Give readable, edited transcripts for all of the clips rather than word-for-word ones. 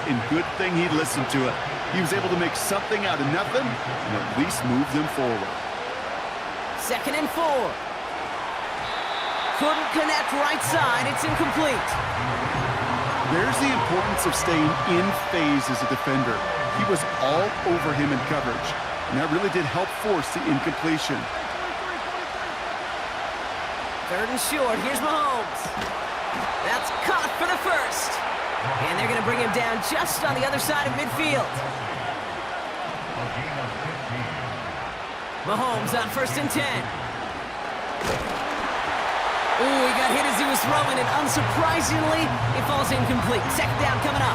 and good thing he listened to it. He was able to make something out of nothing and at least move them forward. 2nd and 4. Couldn't connect right side. It's incomplete. There's the importance of staying in phase as a defender. He was all over him in coverage, and that really did help force the incompletion. 3rd and short. Here's Mahomes. That's caught for the first. And they're going to bring him down just on the other side of midfield. Mahomes on 1st and 10. Ooh, he got hit as he was throwing, and unsurprisingly, it falls incomplete. 2nd down coming up.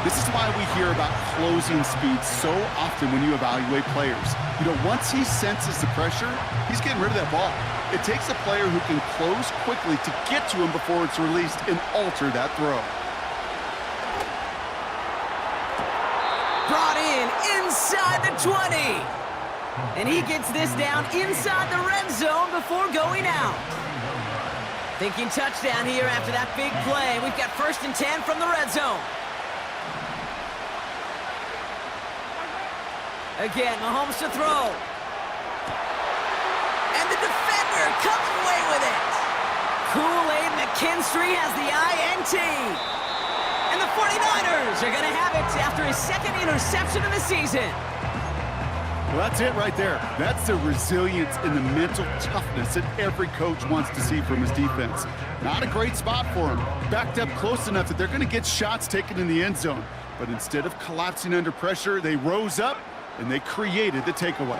This is why we hear about closing speed so often when you evaluate players. You know, once he senses the pressure, he's getting rid of that ball. It takes a player who can close quickly to get to him before it's released and alter that throw. Brought in inside the 20. And he gets this down inside the red zone before going out. Thinking touchdown here after that big play. We've got 1st and 10 from the red zone. Again, Mahomes to throw. And the defender comes away with it. Kool-Aid McKinstry has the INT. And the 49ers are going to have it after his 2nd interception of the season. Well, that's it right there. That's the resilience and the mental toughness that every coach wants to see from his defense. Not a great spot for him. Backed up close enough that they're going to get shots taken in the end zone. But instead of collapsing under pressure, they rose up and they created the takeaway.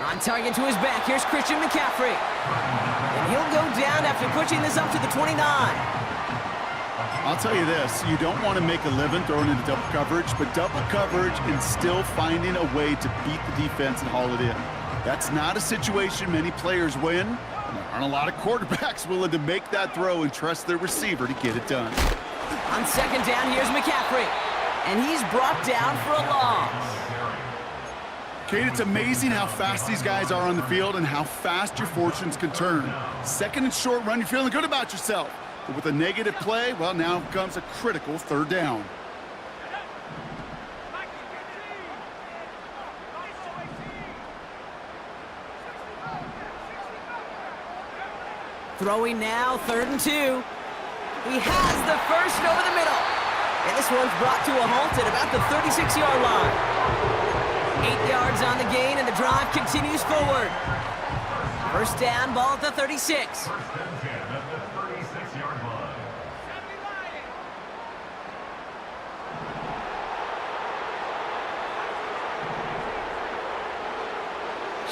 On target to his back, here's Christian McCaffrey. And he'll go down after pushing this up to the 29. I'll tell you this, you don't want to make a living throwing into double coverage, but double coverage and still finding a way to beat the defense and haul it in. That's not a situation many players win, and there aren't a lot of quarterbacks willing to make that throw and trust their receiver to get it done. On 2nd down, here's McCaffrey. And he's brought down for a loss. Kate, it's amazing how fast these guys are on the field and how fast your fortunes can turn. 2nd and short run, you're feeling good about yourself. But with a negative play, well, now comes a critical 3rd down. Throwing now, 3rd and 2. He has the first over the middle. And this one's brought to a halt at about the 36-yard line. 8 yards on the gain, and the drive continues forward. 1st down, ball at the 36.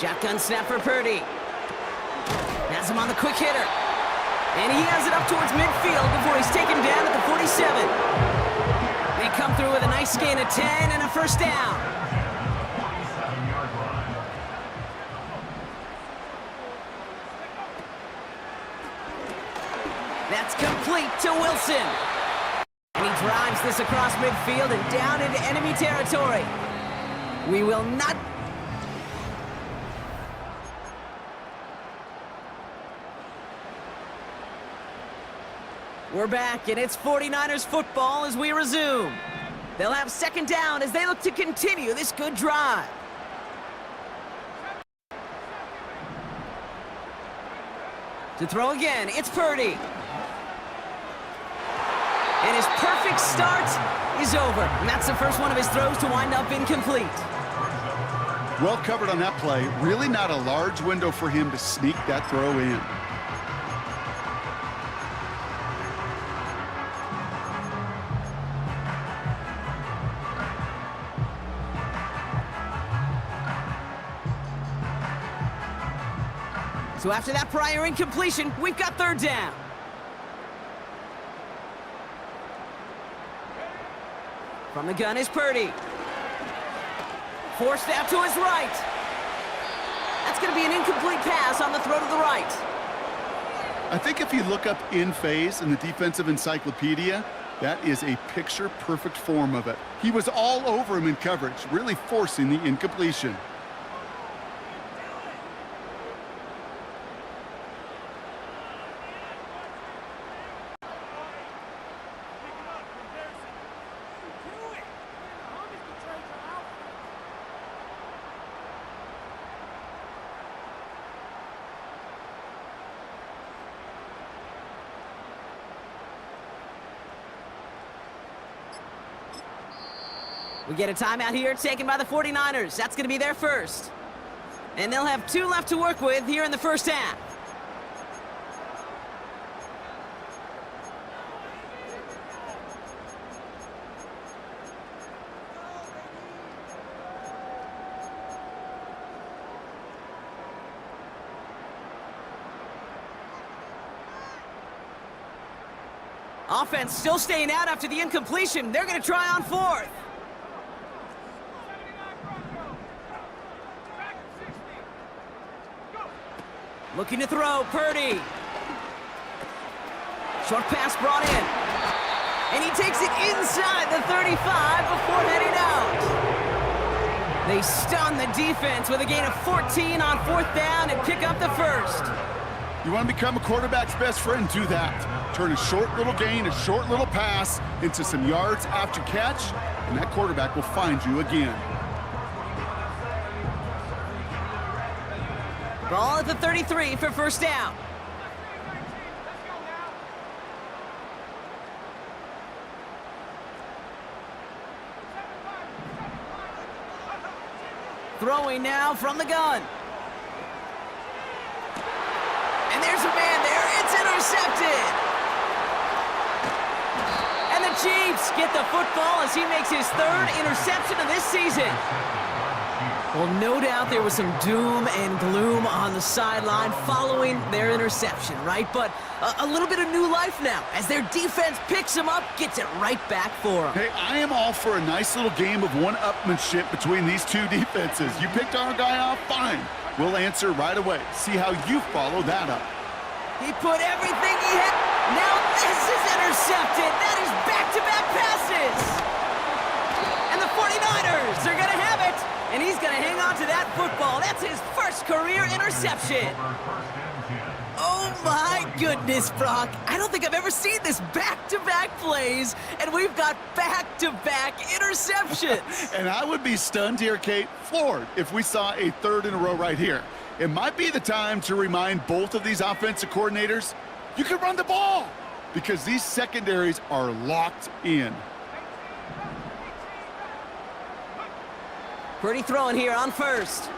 Shotgun snap for Purdy. Has him on the quick hitter. And he has it up towards midfield before he's taken down at the 47. They come through with a nice gain of 10 and a 1st down. That's complete to Wilson. And he drives this across midfield and down into enemy territory. We will not... We're back, and it's 49ers football as we resume. They'll have 2nd down as they look to continue this good drive. To throw again, it's Purdy. And his perfect start is over. And that's the first one of his throws to wind up incomplete. Well covered on that play. Really not a large window for him to sneak that throw in. So after that prior incompletion, we've got 3rd down. From the gun is Purdy. Forced out to his right. That's going to be an incomplete pass on the throw to the right. I think if you look up in phase in the defensive encyclopedia, that is a picture-perfect form of it. He was all over him in coverage, really forcing the incompletion. We get a timeout here taken by the 49ers. That's going to be their first. And they'll have 2 left to work with here in the first half. Offense still staying out after the incompletion. They're going to try on 4th. Looking to throw, Purdy. Short pass brought in. And he takes it inside the 35 before heading out. They stun the defense with a gain of 14 on 4th down and pick up the first. You want to become a quarterback's best friend? Do that. Turn a short little gain, a short little pass into some yards after catch, and that quarterback will find you again. Ball at the 33 for first down. Throwing now from the gun. And there's a man there. It's intercepted. And the Chiefs get the football as he makes his 3rd interception of this season. Well, no doubt there was some doom and gloom on the sideline following their interception, right? But a little bit of new life now as their defense picks them up, gets it right back for them. Hey, I am all for a nice little game of one-upmanship between these two defenses. You picked our guy off, fine. We'll answer right away. See how you follow that up. He put everything he had. Now this is intercepted. That is back-to-back passes. And the 49ers are going to have it. And he's going to hang on to that football. That's his first career interception. Oh, my goodness, Brock. I don't think I've ever seen this back-to-back plays, and we've got back-to-back interceptions. And I would be stunned here, Kate, floored, if we saw a 3rd in a row right here. It might be the time to remind both of these offensive coordinators, you can run the ball, because these secondaries are locked in. Purdy throwing here on 1st.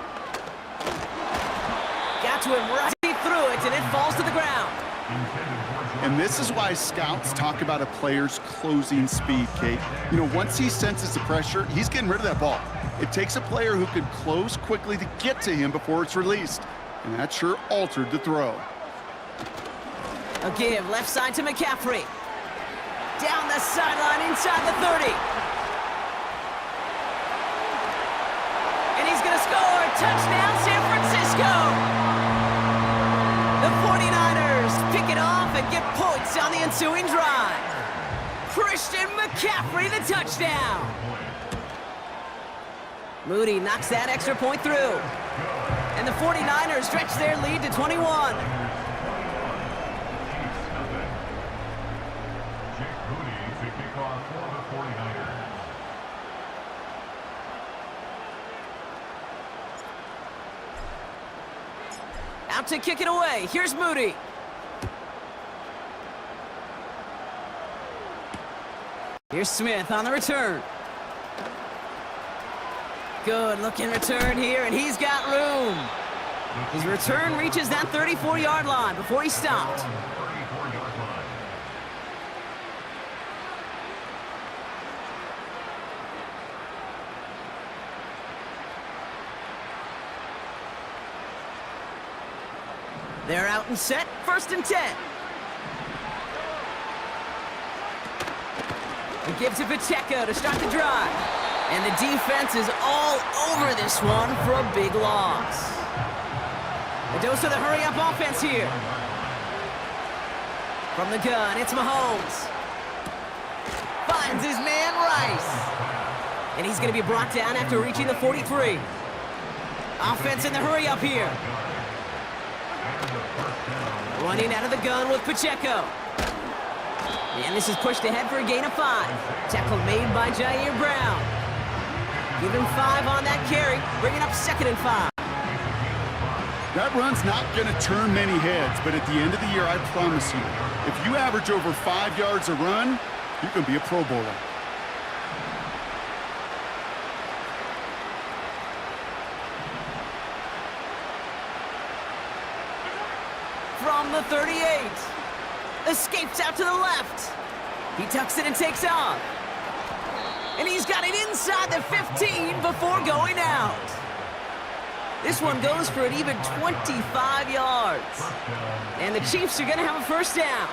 Got to him right through it, and it falls to the ground. And this is why scouts talk about a player's closing speed, Kate. You know, once he senses the pressure, he's getting rid of that ball. It takes a player who can close quickly to get to him before it's released. And that sure altered the throw. A give left side to McCaffrey. Down the sideline inside the 30. And he's going to score. Touchdown, San Francisco. The 49ers pick it off and get points on the ensuing drive. Christian McCaffrey, the touchdown. Moody knocks that extra point through. And the 49ers stretch their lead to 21. Out to kick it away. Here's Moody. Here's Smith on the return. Good looking return here, and he's got room. His return reaches that 34-yard line before he stopped. They're out and set, 1st and 10. He gives it Pacheco to start the drive. And the defense is all over this one for a big loss. A dose of the hurry-up offense here. From the gun, it's Mahomes. Finds his man Rice. And he's going to be brought down after reaching the 43. Offense in the hurry-up here. Running out of the gun with Pacheco. And this is pushed ahead for a gain of 5. Tackle made by Jair Brown. Give him 5 on that carry, bringing up 2nd and 5. That run's not going to turn many heads, but at the end of the year, I promise you, if you average over 5 yards a run, you can be a Pro Bowler. from the 38. Escapes out to the left. He tucks it and takes off. And he's got it inside the 15 before going out. This one goes for an even 25 yards. And the Chiefs are going to have a first down.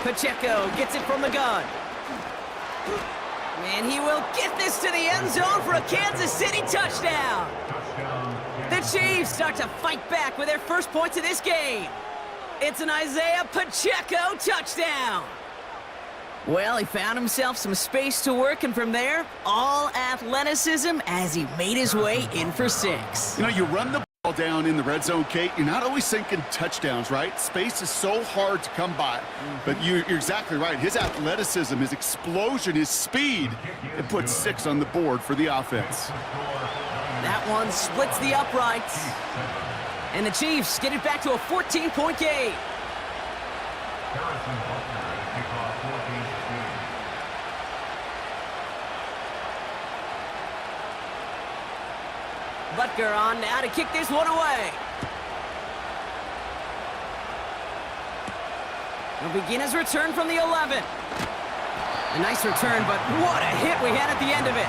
Pacheco gets it from the gun. And he will get this to the end zone for a Kansas City touchdown. The Chiefs start to fight back with their first points of this game. It's an Isaiah Pacheco touchdown. Well, he found himself some space to work, and from there, all athleticism as he made his way in for 6. You know, you run the ball down in the red zone, Kate, you're not always thinking touchdowns, right? Space is so hard to come by. But you're exactly right. His athleticism, his explosion, his speed, it puts 6 on the board for the offense. That one splits the uprights. And the Chiefs get it back to a 14-point game. Butker on now to kick this one away. He'll begin his return from the 11. A nice return, but what a hit we had at the end of it.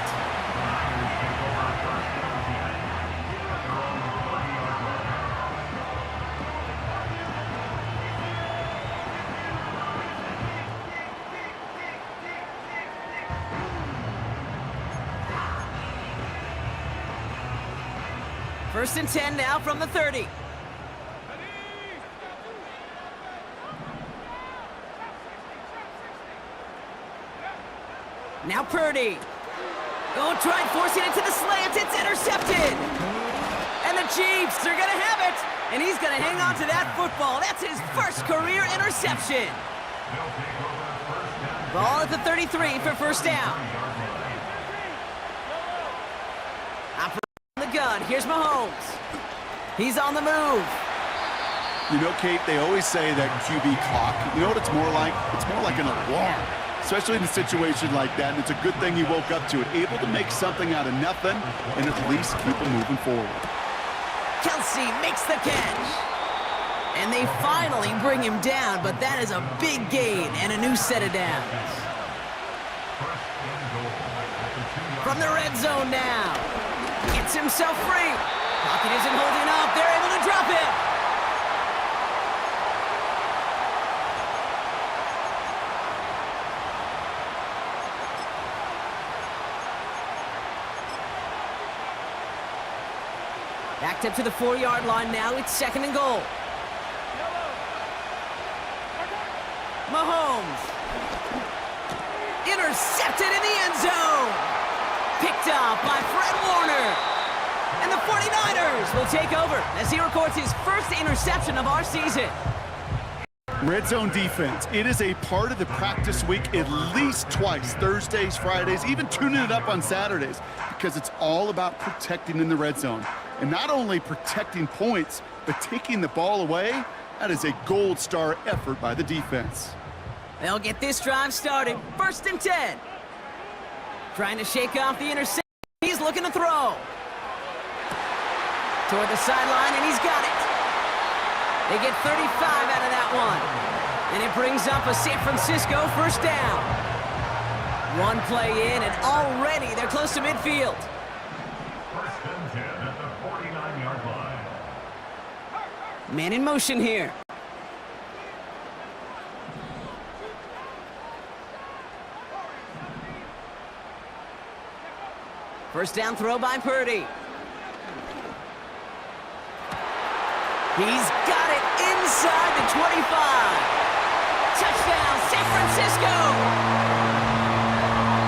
First and 10 now from the 30. Now Purdy. Oh, try forcing it to the slant. It's intercepted. And the Chiefs are going to have it. And he's going to hang on to that football. That's his first career interception. Ball at the 33 for first down. The gun. Here's Mahomes. He's on the move. You know, Kate, they always say that QB clock, you know what it's more like? It's more like an alarm, especially in a situation like that, and it's a good thing he woke up to it, able to make something out of nothing and at least keep him moving forward. Kelsey makes the catch. And they finally bring him down, but that is a big gain and a new set of downs. From the red zone now. Gets himself free. Pocket isn't holding up. They're able to drop it. Backed up to the 4-yard line now. It's second and goal. Mahomes. Intercepted in the end zone. Picked up by Fred Warner. And the 49ers will take over as he records his first interception of our season. Red zone defense, it is a part of the practice week at least twice, Thursdays, Fridays, even tuning it up on Saturdays, because it's all about protecting in the red zone. And not only protecting points, but taking the ball away, that is a gold star effort by the defense. They'll get this drive started. First and 10. Trying to shake off the interception. He's looking to throw. Toward the sideline, and he's got it. They get 35 out of that one. And it brings up a San Francisco first down. One play in, and already they're close to midfield. First and 10 at the 49-yard line. Man in motion here. First down throw by Purdy. He's got it inside the 25. Touchdown, San Francisco.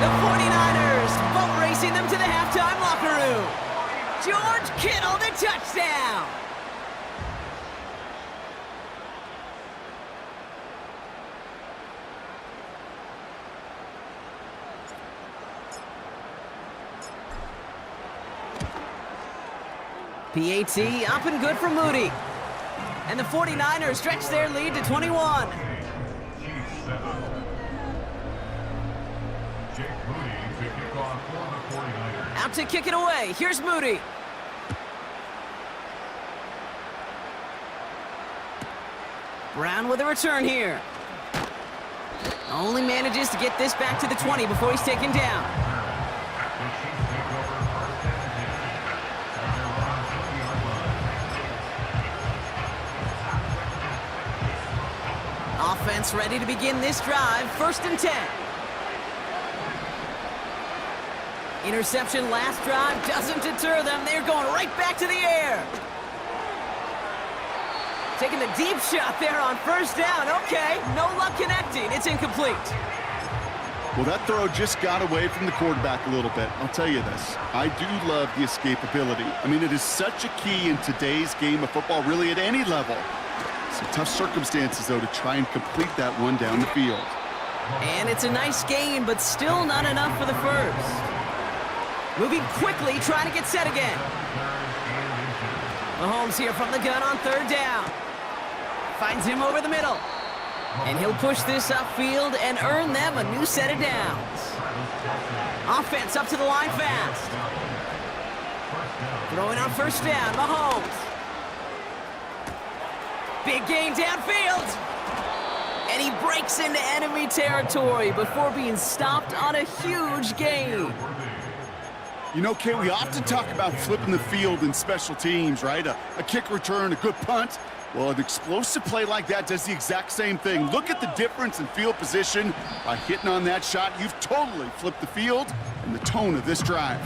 The 49ers boat racing them to the halftime locker room. George Kittle, the touchdown. PAT up and good for Moody. And the 49ers stretch their lead to 21. Jake Moody to kick kickoff for the 49ers. Out to kick it away. Here's Moody. Brown with a return here. Only manages to get this back to the 20 before he's taken down. Offense ready to begin this drive. 1st and 10. Interception last drive doesn't deter them. They're going right back to the air. Taking the deep shot there on 1st down. Okay, no luck connecting. It's incomplete. Well, that throw just got away from the quarterback a little bit. I'll tell you this. I do love the escapability. I mean, it is such a key in today's game of football, really at any level. Some tough circumstances, though, to try and complete that one down the field. And it's a nice gain, but still not enough for the first. Moving quickly, trying to get set again. Mahomes here from the gun on 3rd down. Finds him over the middle. And he'll push this upfield and earn them a new set of downs. Offense up to the line fast. Throwing on 1st down, Mahomes. Big gain downfield. And he breaks into enemy territory before being stopped on a huge gain. You know, Kay, we often talk about flipping the field in special teams, right? A kick return, a good punt. Well, an explosive play like that does the exact same thing. Look at the difference in field position. By hitting on that shot, you've totally flipped the field and the tone of this drive.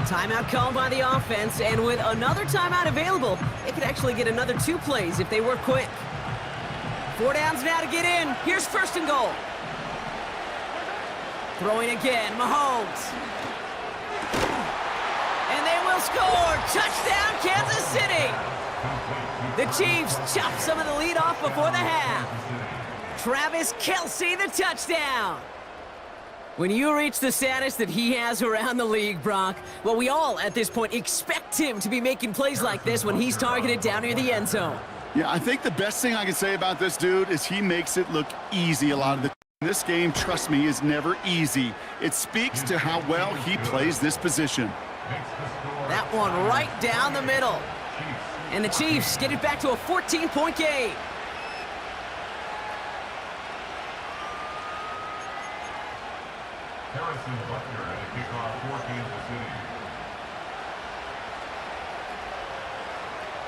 Timeout called by the offense, and with another timeout available, they could actually get another 2 plays if they work quick. 4 downs now to get in. Here's 1st and goal. Throwing again, Mahomes. And they will score. Touchdown, Kansas City. The Chiefs chop some of the lead off before the half. Travis Kelce, the touchdown. When you reach the status that he has around the league, Brock, well, we all at this point expect him to be making plays like this when he's targeted down near the end zone. Yeah, I think the best thing I can say about this dude is he makes it look easy a lot of the time. This game, trust me, is never easy. It speaks to how well he plays this position. That one right down the middle. And the Chiefs get it back to a 14-point game. Harrison Butker at a kickoff for Kansas City.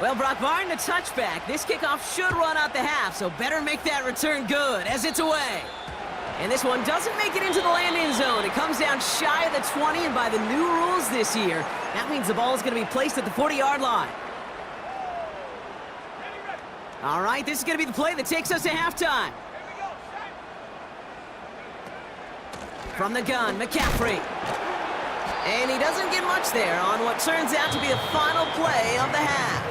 Well, Brock, barring the touchback, this kickoff should run out the half, so better make that return good as it's away. And this one doesn't make it into the landing zone. It comes down shy of the 20, and by the new rules this year, that means the ball is going to be placed at the 40-yard line. All right, this is going to be the play that takes us to halftime. From the gun, McCaffrey. And he doesn't get much there on what turns out to be the final play of the half.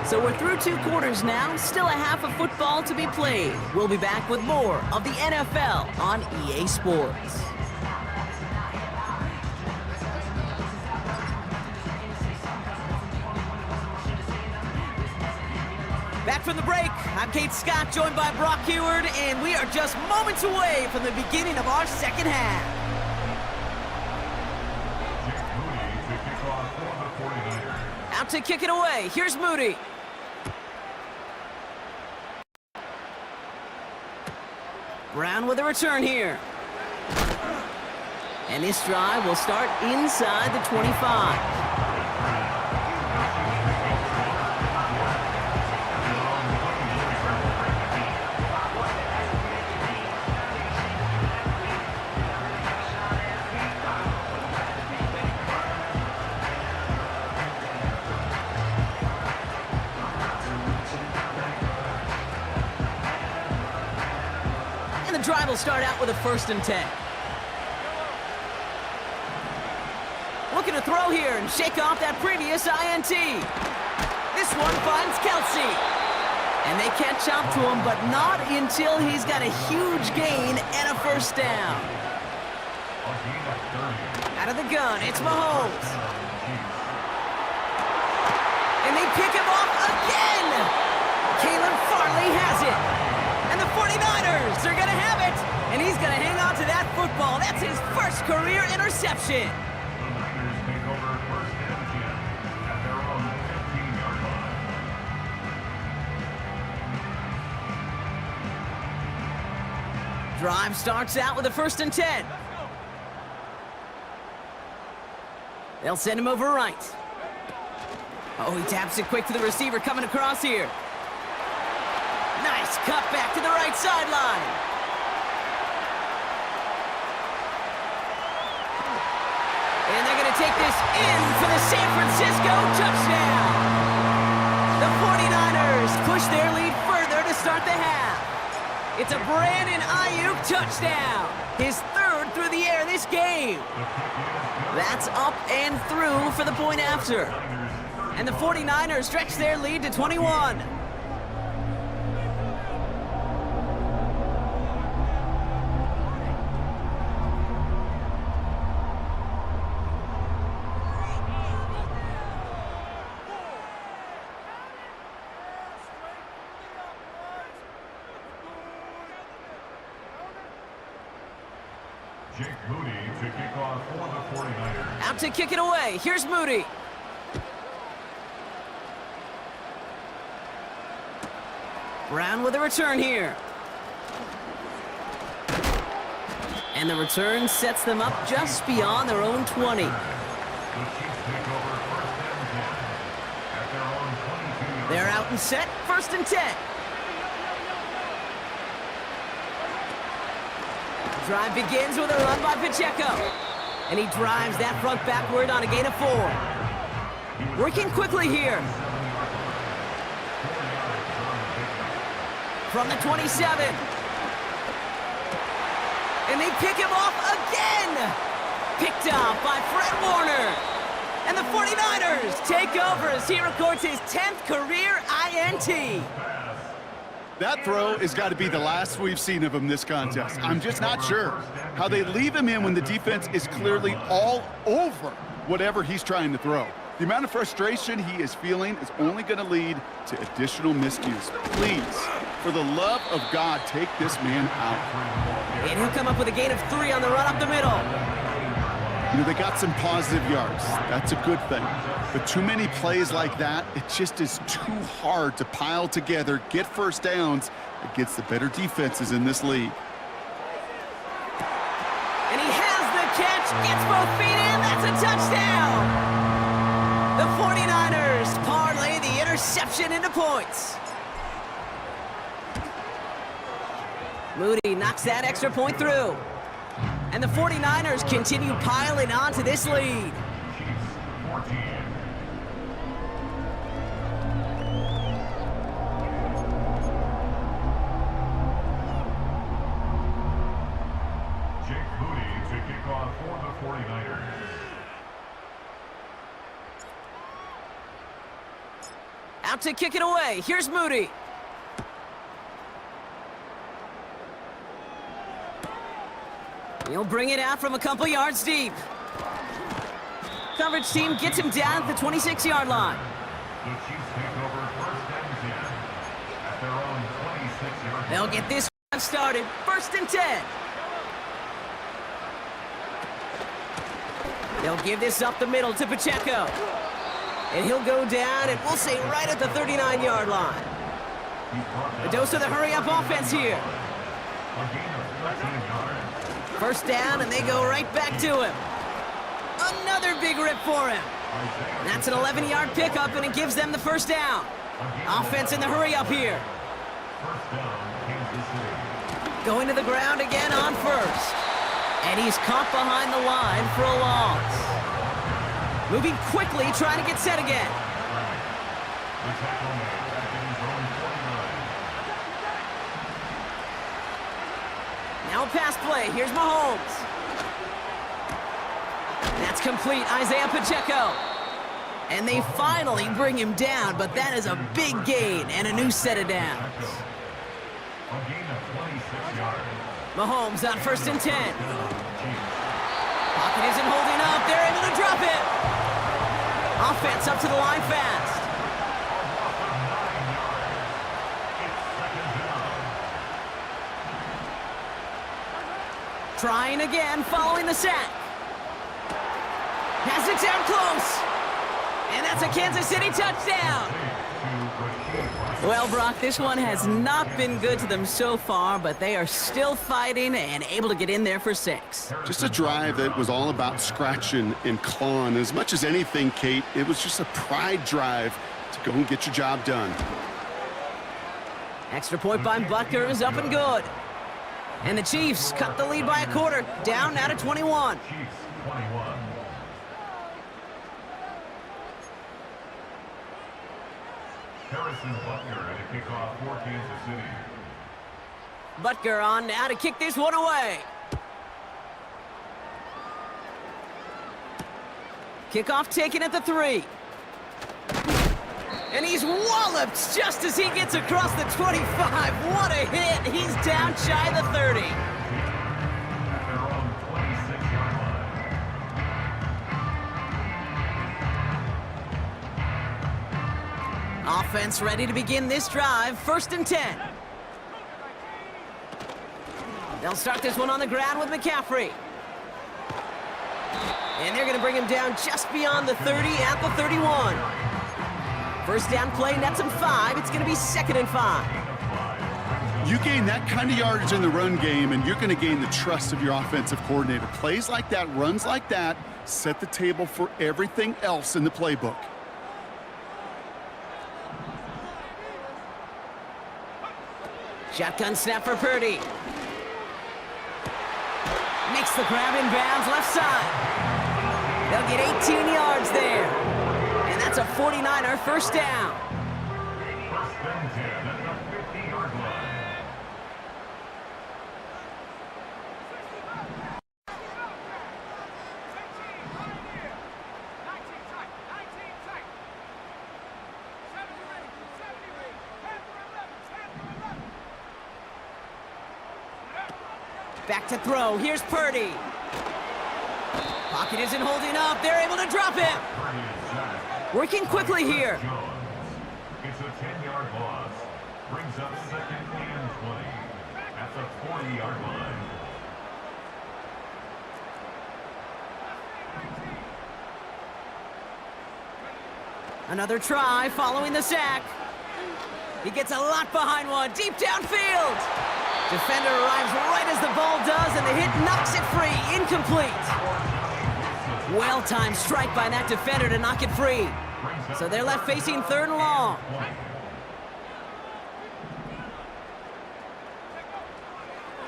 So we're through 2 quarters now, still a half of football to be played. We'll be back with more of the NFL on EA Sports. Back from the break, I'm Kate Scott, joined by Brock Heward, and we are just moments away from the beginning of our second half. Moody to kick off for the 49ers. Out to kick it away, here's Moody. Brown with a return here. And this drive will start inside the 25. Drive will start out with a 1st and 10. Looking to throw here and shake off that previous INT. This one finds Kelce. And they catch up to him, but not until he's got a huge gain and a 1st down. Out of the gun, it's Mahomes. And they pick him off again. Caleb Farley has it. And the 49ers are going to have it. And he's going to hang on to that football. That's That's his first career interception. The Niners take over first and 10 at their own 15-yard line. Drive starts out with a 1st and 10. They'll send him over right. Oh, he taps it quick to the receiver coming across here. Nice cut back to the right sideline. And they're going to take this in for the San Francisco touchdown. The 49ers push their lead further to start the half. It's a Brandon Ayuk touchdown. His 3rd through the air this game. That's up and through for the point after. And the 49ers stretch their lead to 21. Jake Moody to kick off for the 49ers. Out to kick it away. Here's Moody. Brown with a return here. And the return sets them up just beyond their own 20. The Chiefs take over first and 10 at their own 22-yard line. They're out and set. 1st and 10. Drive begins with a run by Pacheco. And he drives that front backward on a gain of 4. Working quickly here. From the 27. And they pick him off again. Picked off by Fred Warner. And the 49ers take over as he records his 10th career INT. That throw has got to be the last we've seen of him this contest. I'm just not sure how they leave him in when the defense is clearly all over whatever he's trying to throw. The amount of frustration he is feeling is only going to lead to additional miscues. Please, for the love of God, take this man out. And he'll come up with a gain of 3 on the run up the middle. You know, they got some positive yards. That's a good thing. But too many plays like that, it just is too hard to pile together, get first downs against the better defenses in this league. And he has the catch, gets both feet in, that's a touchdown! The 49ers parlay the interception into points. Moody knocks that extra point through. And the 49ers continue piling on to this lead. Chiefs 14. Jake Moody to kick off for the 49ers. Out to kick it away. Here's Moody. He'll bring it out from a couple yards deep. Coverage team gets him down at the 26-yard line. The Chiefs take over first and 10 at their own 26-yard line. They'll get this started. 1st and 10. They'll give this up the middle to Pacheco. And he'll go down, and we'll say right at the 39-yard line. A dose of the hurry-up offense here. A gain of 13 yards. 1st down, and they go right back to him. Another big rip for him. That's an 11-yard pickup, and it gives them the 1st down. Offense in the hurry-up here. First down, Kansas City. Going to the ground again on 1st. And he's caught behind the line for a loss. Moving quickly, trying to get set again. The tackle made back in his own 49. Now a pass play. Here's Mahomes. That's complete. Isaiah Pacheco. And they finally bring him down, but that is a big gain and a new set of downs. A gain of 26 yards. Mahomes on 1st and 10. Pocket isn't holding up. They're able to drop it. Offense up to the line fast. Trying again following the sack. Has it down close. And that's a Kansas City touchdown. Well, Brock, this one has not been good to them so far, but they are still fighting and able to get in there for 6. Just a drive that was all about scratching and clawing. As much as anything, Kate, it was just a pride drive to go and get your job done. Extra point by Butker is up and good. And the Chiefs cut the lead by a quarter, down now to 21. Chiefs 21. Harrison Butker at a kickoff for Kansas City. Butker on now to kick this one away. Kickoff taken at the 3. And he's walloped just as he gets across the 25. What a hit. He's down shy of the 30. At their own 26-yard line. Offense ready to begin this drive. 1st and 10. They'll start this one on the ground with McCaffrey. And they're going to bring him down just beyond the 30 at the 31. First down play, nets him 5. It's going to be 2nd and 5. You gain that kind of yardage in the run game, and you're going to gain the trust of your offensive coordinator. Plays like that, runs like that, set the table for everything else in the playbook. Shotgun snap for Purdy. Makes the grab in bounds left side. They'll get 18 yards there. And that's a 49er first down. 1st and 10 at the 50-yard line. Back to throw. Here's Purdy. Pocket isn't holding up. They're able to drop him. Purdy is sacked. Working quickly here. Jones. It's a 10-yard loss. Brings up 2nd and 20 at the 40-yard line. Another try following the sack. He gets a lot behind one. Deep downfield. Defender arrives right as the ball does, and the hit knocks it free. Incomplete. Well-timed strike by that defender to knock it free. So they're left facing 3rd and long.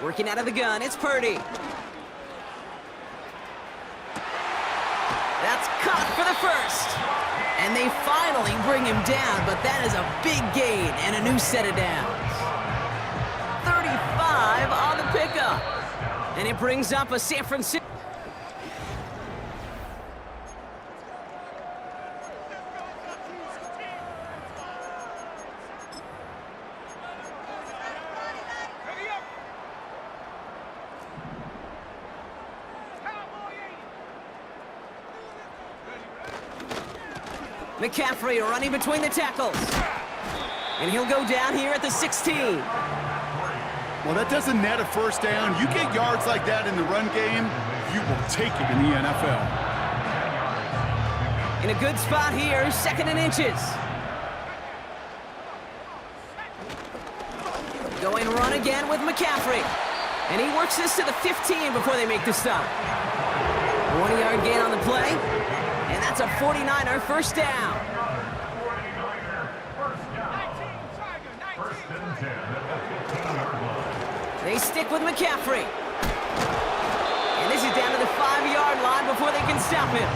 Working out of the gun, it's Purdy. That's caught for the first. And they finally bring him down, but that is a big gain and a new set of downs. 35 on the pickup. And it brings up a San Francisco. McCaffrey running between the tackles. And he'll go down here at the 16. Well, that doesn't net a first down. You get yards like that in the run game, you will take it in the NFL. In a good spot here, 2nd and inches. Going run again with McCaffrey. And he works this to the 15 before they make the stop. 1-yard gain on the play. And that's a 49er first down. They stick with McCaffrey. And this is down to the 5-yard line before they can stop him.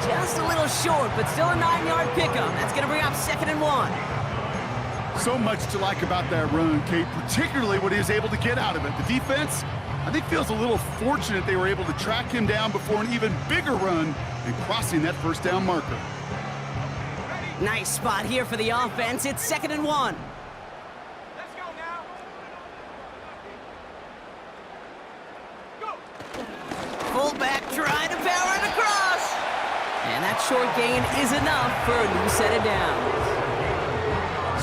Just a little short, but still a 9-yard pickup. That's going to bring up 2nd and 1. So much to like about that run, Kate, particularly what he was able to get out of it. The defense, I think, feels a little fortunate they were able to track him down before an even bigger run and crossing that first down marker. Nice spot here for the offense. It's 2nd and 1. Let's go now. Go. Fullback trying to power it across. And that short gain is enough for a new set of downs.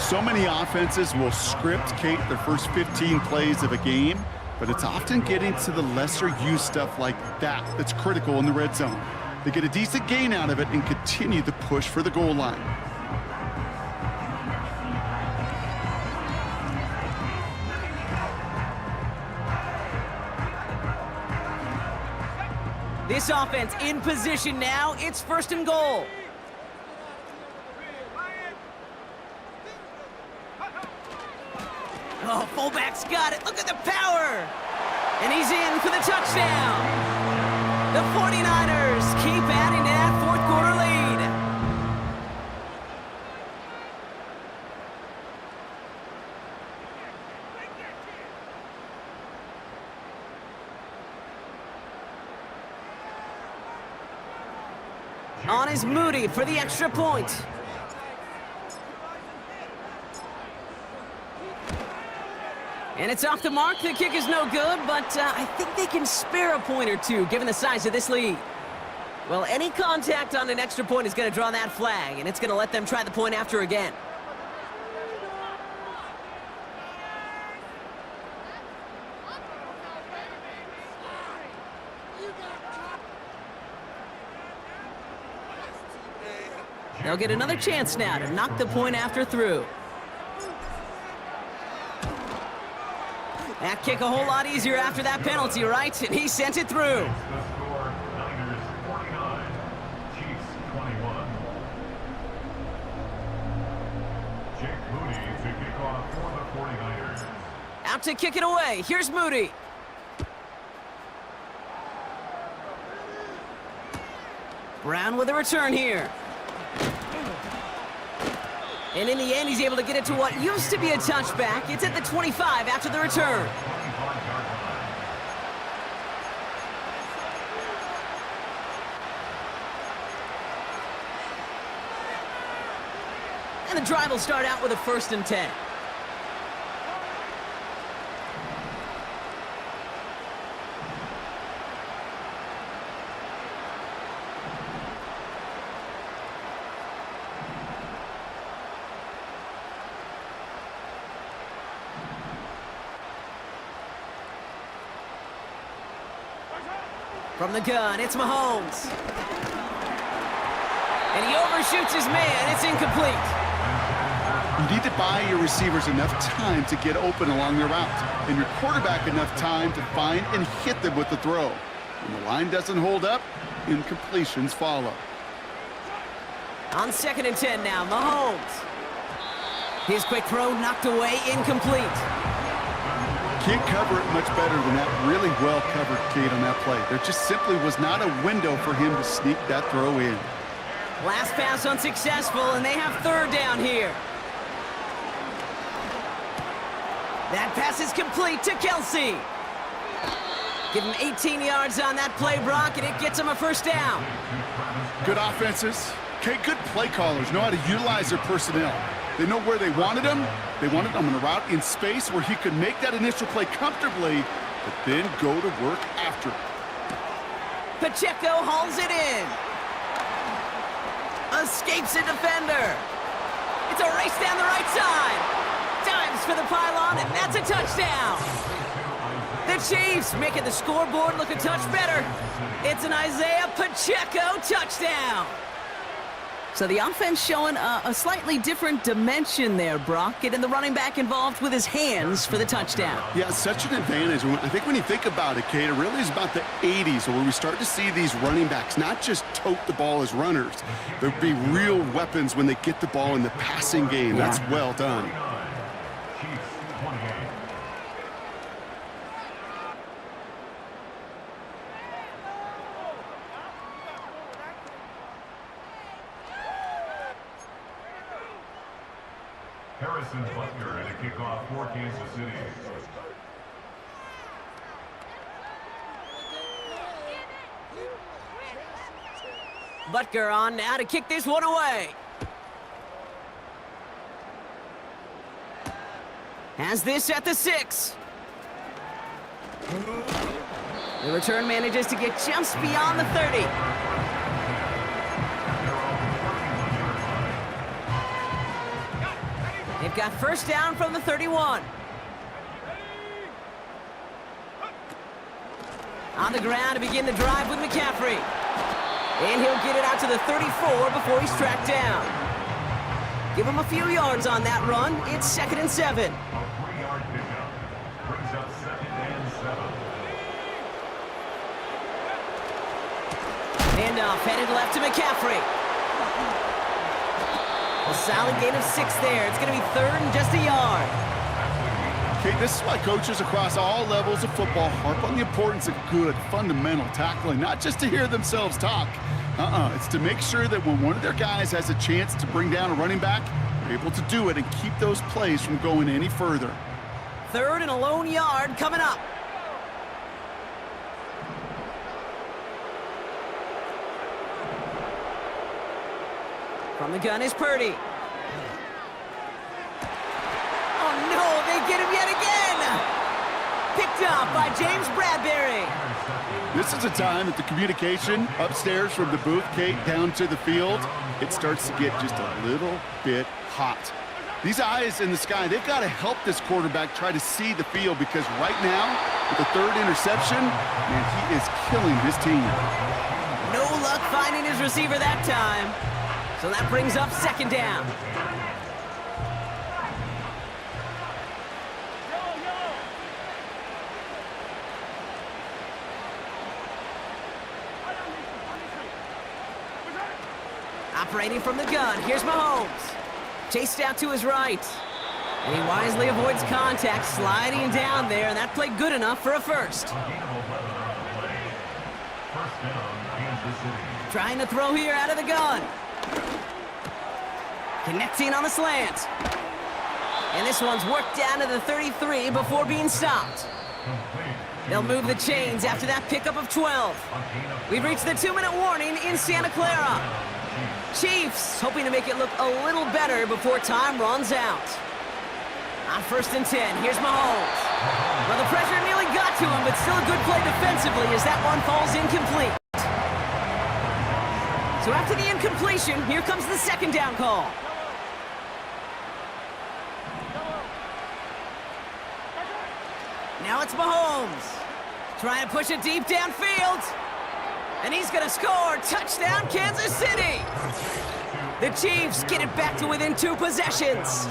So many offenses will script, Kate, their first 15 plays of a game but it's often getting to the lesser used stuff like that that's critical in the red zone. They get a decent gain out of it and continue the push for the goal line. This offense in position now. It's 1st and goal. Oh, fullback's got it. Look at the power. And he's in for the touchdown. The 49ers keep adding to that 4th quarter lead. On is Moody for the extra point. And it's off the mark. The kick is no good, but I think they can spare a point or two, given the size of this lead. Well, any contact on an extra point is going to draw that flag, and it's going to let them try the point after again. They'll get another chance now to knock the point after through. That kick a whole lot easier after that penalty, right? And he sent it through. The score, Niners 49, Chiefs 21. Jake Moody to kick off for the 49ers. Out to kick it away. Here's Moody. Brown with a return here. And in the end, he's able to get it to what used to be a touchback. It's at the 25 after the return. And the drive will start out with a 1st and 10. From the gun, it's Mahomes. And he overshoots his man. It's incomplete. You need to buy your receivers enough time to get open along their route, and your quarterback enough time to find and hit them with the throw. When the line doesn't hold up, incompletions follow. On 2nd and 10 now, Mahomes. His quick throw knocked away, incomplete. Can't cover it much better than that really well covered Kate on that play. There just simply was not a window for him to sneak that throw in. Last pass unsuccessful, and they have 3rd down here. That pass is complete to Kelsey. Give him 18 yards on that play, Brock, and it gets him a 1st down. Good offenses. Okay, good play callers know how to utilize their personnel. They know where they wanted him. They wanted him on a route in space where he could make that initial play comfortably, but then go to work after it. Pacheco hauls it in. Escapes a defender. It's a race down the right side. Dives for the pylon, and that's a touchdown. The Chiefs making the scoreboard look a touch better. It's an Isaiah Pacheco touchdown. So the offense showing a slightly different dimension there, Brock, getting the running back involved with his hands for the touchdown. Yeah, such an advantage. I think when you think about it, Kate, it really is about the 80s where we start to see these running backs not just tote the ball as runners. There'll be real weapons when they get the ball in the passing game. Yeah. That's well done. Chiefs 28. Harrison Butker to kick off for Kansas City. Butker on now to kick this one away. Has this at the 6. The return manages to get just beyond the 30. They've got 1st down from the 31. On the ground to begin the drive with McCaffrey. And he'll get it out to the 34 before he's tracked down. Give him a few yards on that run. It's 2nd and 7. A 3-yard pickup brings up 2nd and 7. Handoff headed left to McCaffrey. A solid gain of 6 there. It's going to be 3rd and just a yard. Okay, this is why coaches across all levels of football harp on the importance of good, fundamental tackling, not just to hear themselves talk. It's to make sure that when one of their guys has a chance to bring down a running back, they're able to do it and keep those plays from going any further. 3rd and a lone yard coming up. From the gun is Purdy. Oh no, they get him yet again! Picked up by James Bradbury. This is a time that the communication upstairs from the booth, Kate, down to the field, it starts to get just a little bit hot. These eyes in the sky, they've got to help this quarterback try to see the field, because right now, with the 3rd interception, man, he is killing his team. No luck finding his receiver that time. So that brings up 2nd down. Operating from the gun, here's Mahomes. Chased out to his right. And he wisely avoids contact, sliding down there, and that played good enough for a first. Trying to throw here out of the gun. Connecting on the slant. And this one's worked down to the 33 before being stopped. They'll move the chains after that pickup of 12. We've reached the 2-minute warning in Santa Clara. Chiefs hoping to make it look a little better before time runs out. On 1st and 10, here's Mahomes. Well, the pressure nearly got to him, but still a good play defensively as that one falls incomplete. So after the incompletion, here comes the 2nd down call. Now it's Mahomes. Trying to push it deep downfield. And he's going to score. Touchdown, Kansas City. The Chiefs get it back to within 2 possessions.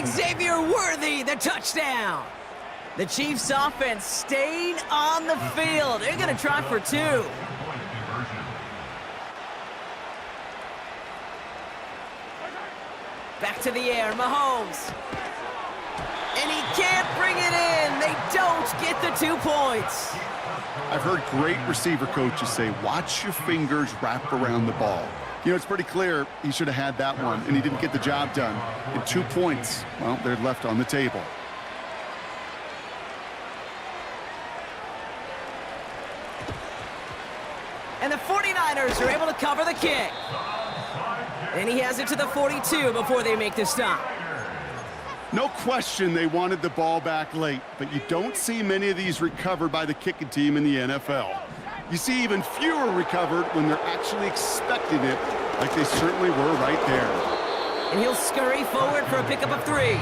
Xavier Worthy, the touchdown. The Chiefs offense staying on the field. They're going to try for 2. Back to the air, Mahomes. And he can't bring it in. They don't get the 2 points. I've heard great receiver coaches say, watch your fingers wrap around the ball. You know, it's pretty clear he should have had that one, and he didn't get the job done. And 2 points, well, they're left on the table. And the 49ers are able to cover the kick. And he has it to the 42 before they make the stop. No question they wanted the ball back late, but you don't see many of these recovered by the kicking team in the NFL. You see even fewer recovered when they're actually expecting it, like they certainly were right there. And he'll scurry forward for a pickup of 3.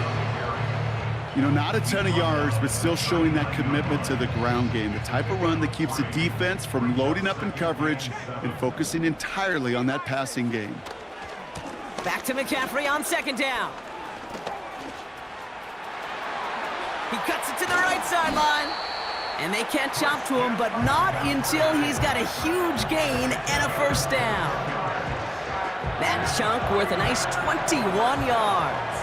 You know, not a ton of yards, but still showing that commitment to the ground game, the type of run that keeps the defense from loading up in coverage and focusing entirely on that passing game. Back to McCaffrey on 2nd down. He cuts it to the right sideline. And they can't chop to him, but not until he's got a huge gain and a 1st down. That chunk worth a nice 21 yards.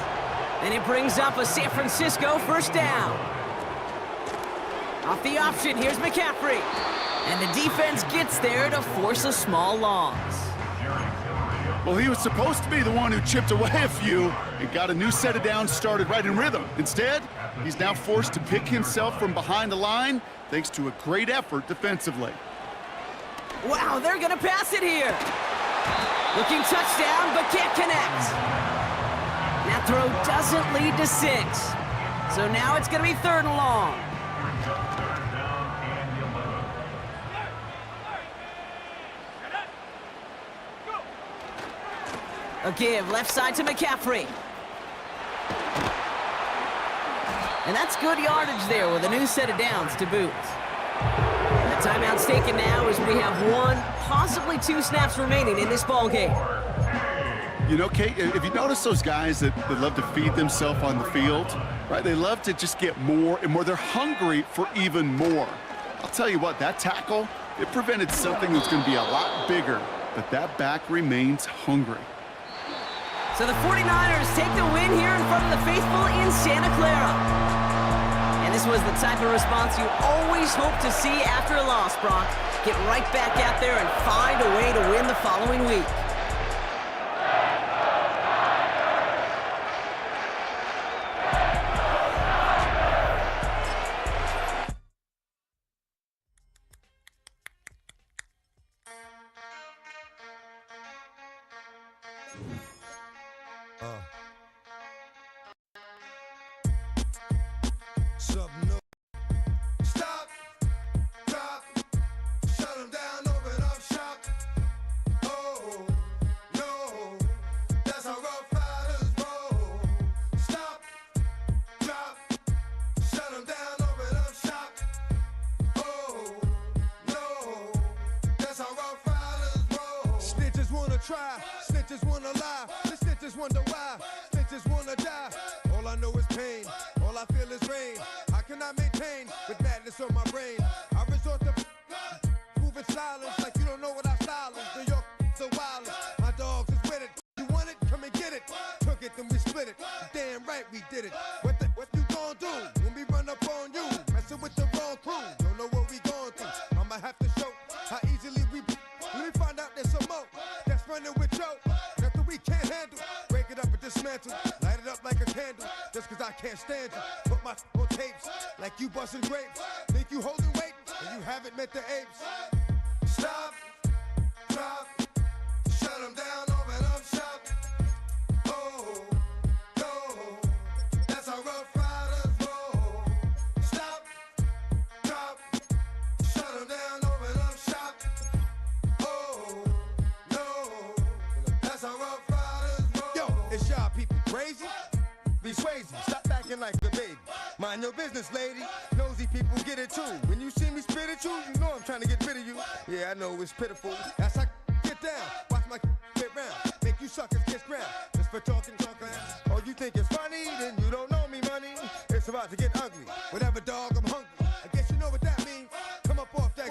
And it brings up a San Francisco 1st down. Off the option, here's McCaffrey. And the defense gets there to force a small loss. Well, he was supposed to be the one who chipped away a few and got a new set of downs started right in rhythm. Instead, he's now forced to pick himself from behind the line thanks to a great effort defensively. Wow, they're going to pass it here. Looking touchdown, but can't connect. That throw doesn't lead to 6. So now it's going to be 3rd and long. A give, left side to McCaffrey. And that's good yardage there with a new set of downs to boot. And the Timeout's taken now as we have 1, possibly 2 snaps remaining in this ball game. You know, Kate, if you notice those guys that love to feed themselves on the field, right? They love to just get more and more. They're hungry for even more. I'll tell you what, that tackle, it prevented something that's going to be a lot bigger, but that back remains hungry. So the 49ers take the win here in front of the faithful in Santa Clara. And this was the type of response you always hope to see after a loss, Brock. Get right back out there and find a way to win the following week. Something new. Stop, drop, shut 'em down, open up shop. Oh, no, that's how Rough Riders roll. Stop, drop, shut 'em down, open up shop. Oh, no, that's how Rough Riders roll. Snitches wanna try, snitches wanna lie, the snitches wonder why, snitches wanna die. All I know is pain, all I feel is rain. How can I maintain with madness on my brain? I resort to moving silence like you don't know what I style is. New York, so wild. My dogs is with it. You want it? Come and get it. Took it, then we split it. Damn right we did it. What you gon' do when we run up on you? Messing with the wrong crew. Don't know what we gon' do. I'ma have to show how easily we. Let me find out there's some more that's running with Joe. Nothing we can't handle. Break it up and dismantle. Light it up like a candle. Just cause I can't stand you. Put my on tapes like you busting grapes. Think you holding weight and you haven't met the apes. Stop, drop, shut 'em down, open up shop. Oh, no, that's how Rough Riders roll. Stop, drop, shut 'em down, open up shop. Oh, no, that's how Rough Riders roll. Yo, is y'all people crazy? Be crazy, stop acting like the baby. Mind your business, lady. Nosy people get it too. When you see me spit at you, you know I'm trying to get rid of you. Yeah, I know it's pitiful. That's how get down. Watch my get round. Make you suckers kiss ground. Just for talking. Oh, you think it's funny? Then you don't know me, money. It's about to get ugly. Whatever, dog, I'm hungry. I guess you know what that means. Come up off that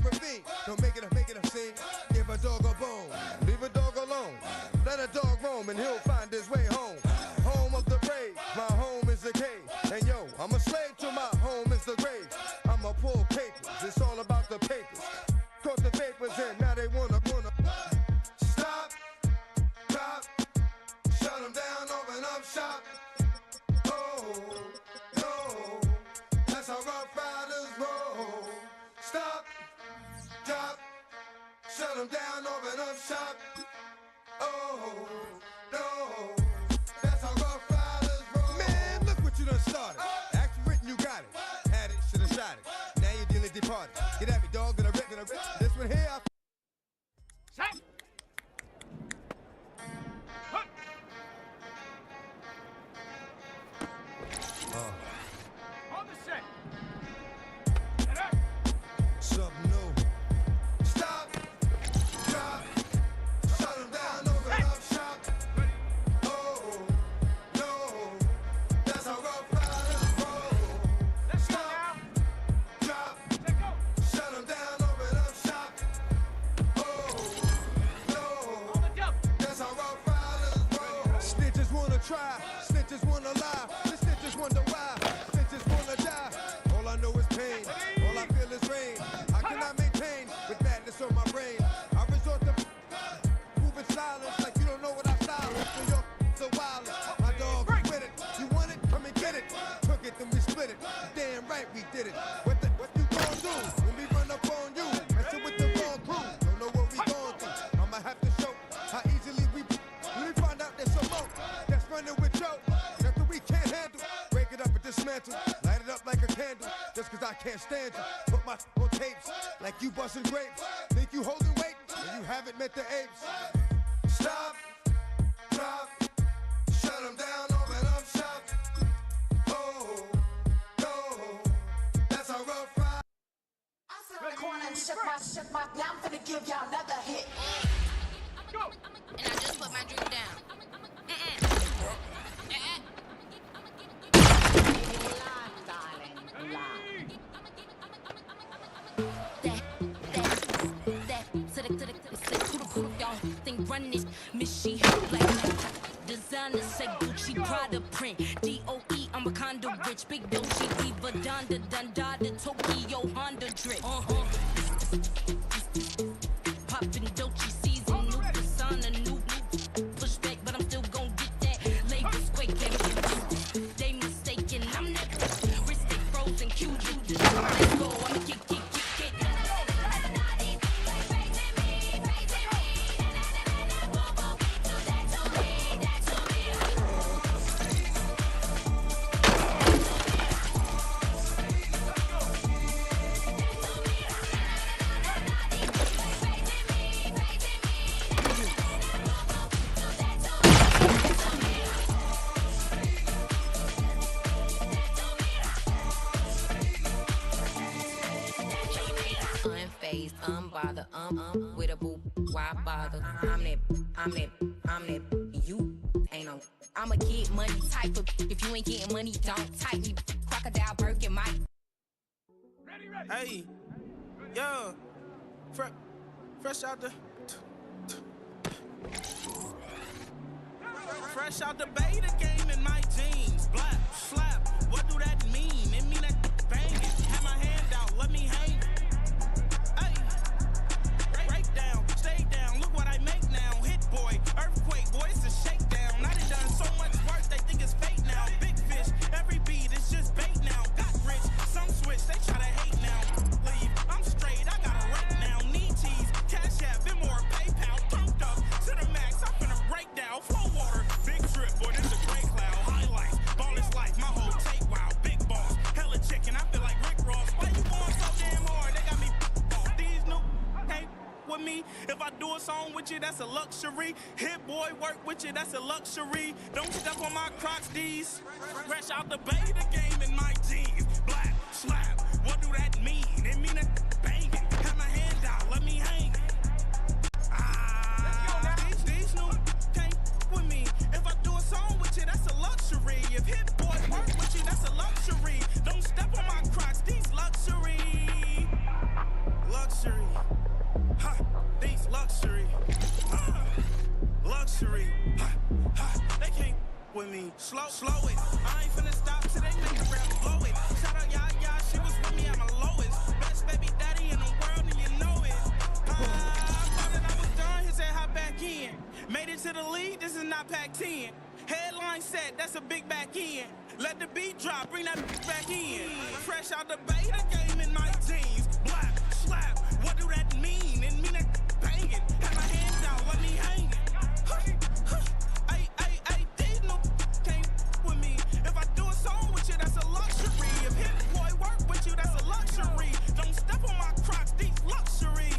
ravine. Don't make it a scene. Give a dog a bone. Leave a dog alone. Let a dog roam and he'll find his way home. Home of the brave, my home is the cave. And yo, I'm a slave to my home is the grave. I'ma pull papers, it's all about the papers. Caught the papers and now they wanna stop, drop, shut 'em down, open up shop. Oh, no, that's how Rough Riders roll. Stop, drop, shut 'em down, open up shop. Oh, no. Started. Act written, you got it. Had it, should've shot it. Now you're dealing departed. Get at me, dog. Gonna rip. This one here. Set. Hook. On the set. Set up. Something new. Stop. Drop. Shut 'em down. Open up shop. Oh, no. That's how Rough Riders roll. Let's go Stop. now. Drop. Take go. Shut 'em down. Open up shop. Oh, no. On the double. That's how Rough Riders roll. Snitches wanna try, snitches wanna lie, the snitches wonder why, snitches wanna die. All I know is pain, all I feel is rain. How can I maintain with madness on my brain? I resort to moving silence like you don't know what I style is. New York, so wild. My dog is with it. You want it? Come and get it. Took it, then we split it. Damn right we did it. What you gon' do when we run up on you? Messing with the wrong crew. Don't know what we gon' do. I'ma have to show how easily we. Let me find out there's some more that's running with Joe. Nothing we can't handle. Break it up and dismantle. Light it up like a candle. Just cause I can't stand you. Put my on tapes like you busting grapes. Think you holding weight and you haven't met the apes. Stop, drop, shut 'em down, open up shop. Oh, no, that's how Rough Riders. now I'm finna give y'all another hit. And I just put my drink down. Y'all think run this, Miss She like designer say Gucci Prada print. DOE, I'm a condo rich, big Dolce Diva, Donda, Dundada, Tokyo, Honda drip. Poppin' Dolce season, new persona, new pushback, but I'm still gon' get that. Labels quaking, they mistaken, I'm that wrist stay frozen, QG, let's go, I'ma kick. Unfazed, unbothered, with a boo, why bother? I'm that, you ain't no. I'm a get money type of, if you ain't getting money, don't type me. Crocodile Birkin, Mike. Hey, yo, fresh out the, fresh out the beta game in my jeans. Black, slap, what do that mean? It mean that banging. Have my hand out, let me hang. Break down, stay down, look what I make now. Hit boy, earthquake, boy, it's a shakedown. I done so much work, they think it's fake now. Big fish, every beat is just bait now. Got rich, some switch, they try to hate now. Leave, I'm straight, I got a rep now. Need cheese, cash app, more PayPal. Pumped up to the max, I'm finna break down. Flow water, big drip, boy, this a gray cloud. Highlights, ball is life, my whole take wild. Big balls, hella chicken, I feel like Rick Ross. Why you going so damn hard? They got me off these new ain't with me. If I do a song with you, that's a luxury. Hit boy, work with you, that's a luxury. Don't step on my Crocs, these. Fresh out the beta game in my jeans. Black, slap, what do that mean? It mean that banging. Have my hand out, let me hang. These new can't with me. If I do a song with you, that's a luxury. If hit boy, work with you, that's a luxury. Don't step on my Crocs, these luxury. Luxury. Ha, these luxury. Luxury. Ha, they can't with me. Slow it. I ain't finna stop till they make the rap blow it. Shout out Yaya, she was with me at my lowest. Best baby daddy in the world and you know it. Thought that I was done, he said hop back in. Made it to the league, this is not Pac-10. Headline set, that's a big back end. Let the beat drop, bring that back in. Fresh out the beta game in my jeans. Black, slap, what do that mean? It mean that banging. Have my hands out, let me hang. Ay, these no can't with me. If I do a song with you, that's a luxury. If hit boy work with you, that's a luxury. Don't step on my Crocs, these luxury.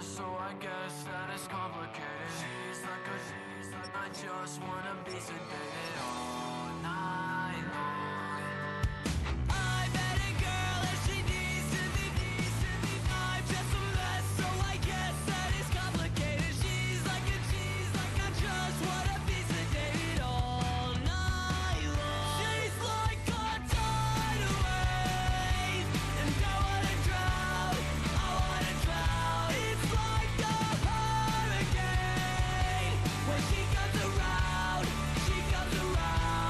mess, so I guess that it's complicated. She's like I just wanna be sedated all night long. I met a girl and she needs to be I'm just a mess, so I guess that it's complicated. She's like I just wanna be sedated all night long. She's like a tidal wave, and I wanna drown. It's like a hurricane. When she comes around, she comes around.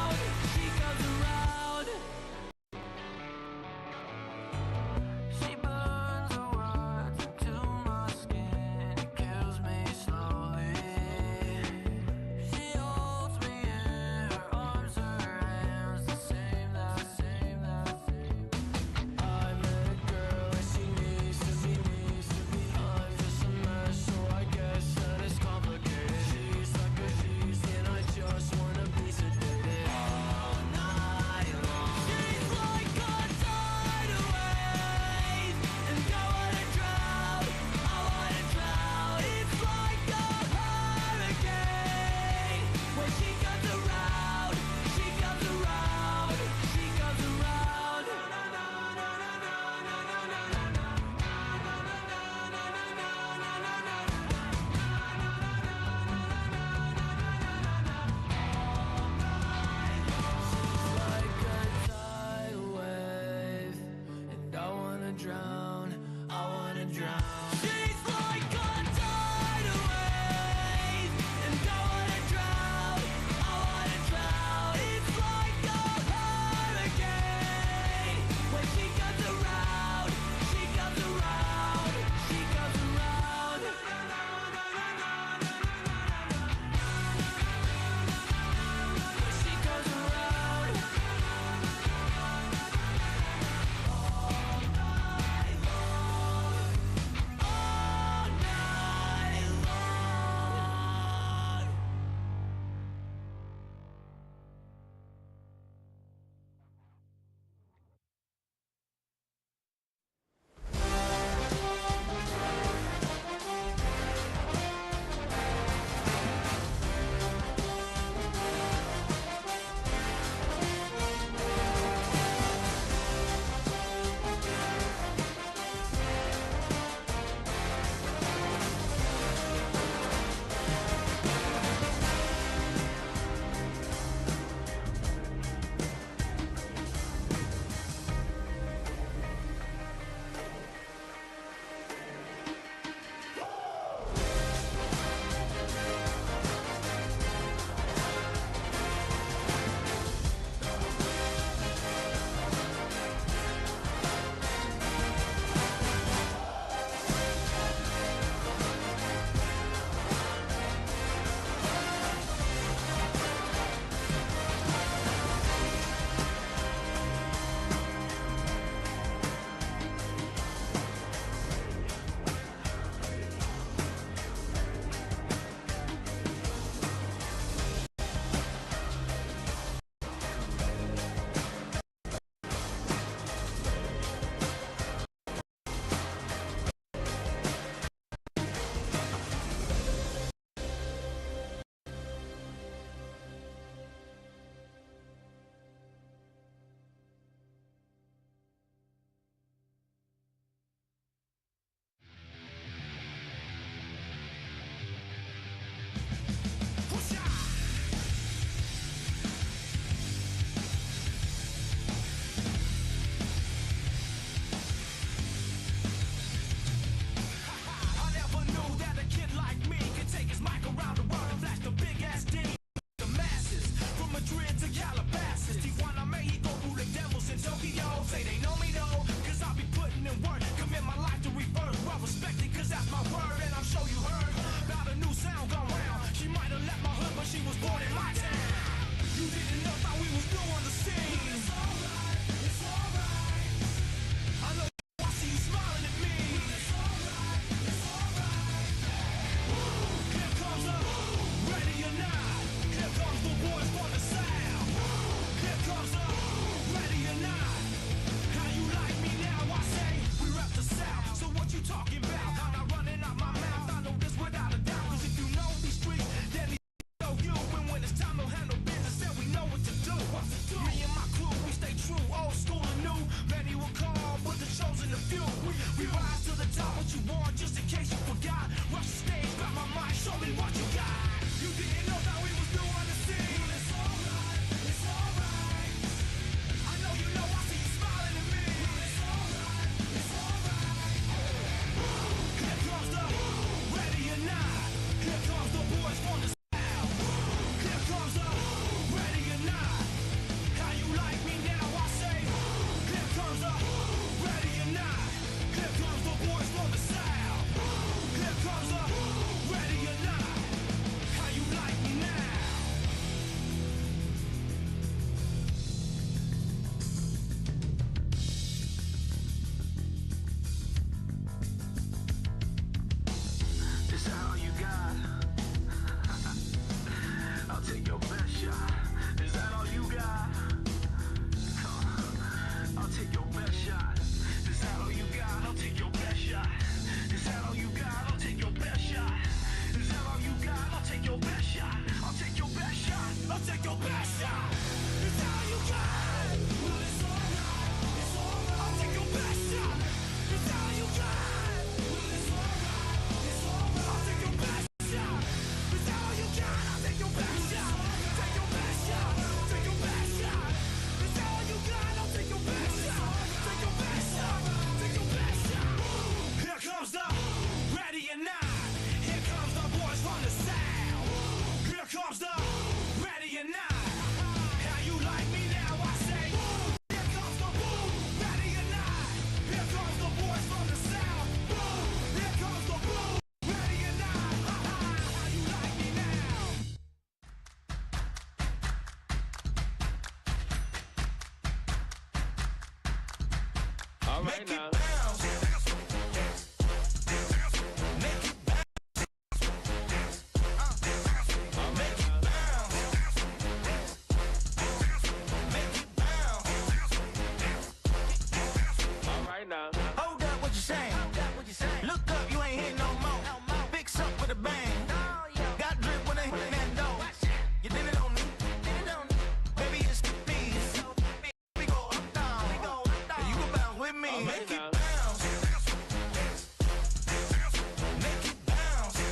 Is that all you got? I'll take your best shot. Is that all you got? I'll take your best shot. Is that all you got? I'll take your best shot. Is that all you got? I'll take your best shot. Is that all you got? I'll take your best shot. I'll take your best shot. I'll take your best shot. Is that all you got? Well, it's alright. It's alright. I'll take your best shot. Is that all you got? Well, it's alright. It's alright. I'll take your best shot. Is that all you got? I'll take your best shot. Take your best shot. Take your best shot. Is that all you got? I'll take your best shot. Take your best shot. Take your best shot. Here comes the ready or not. Here comes the boys from the south. Here comes the ready or not. How you like me now? I say. Here comes the boom. Ready or not. Here comes the boys from the south. Boom. Here comes the boom. Ready or not. How you like me now? All right now. All right now. Hold up, what you saying? Look up, you ain't here no more. Fix up with a bang. Got drip when I hit that door. You did it on me. Baby, it's me. We go up, down. And you go bounce with me. Make it bounce. Make it bounce. Make it bounce. Make it bounce.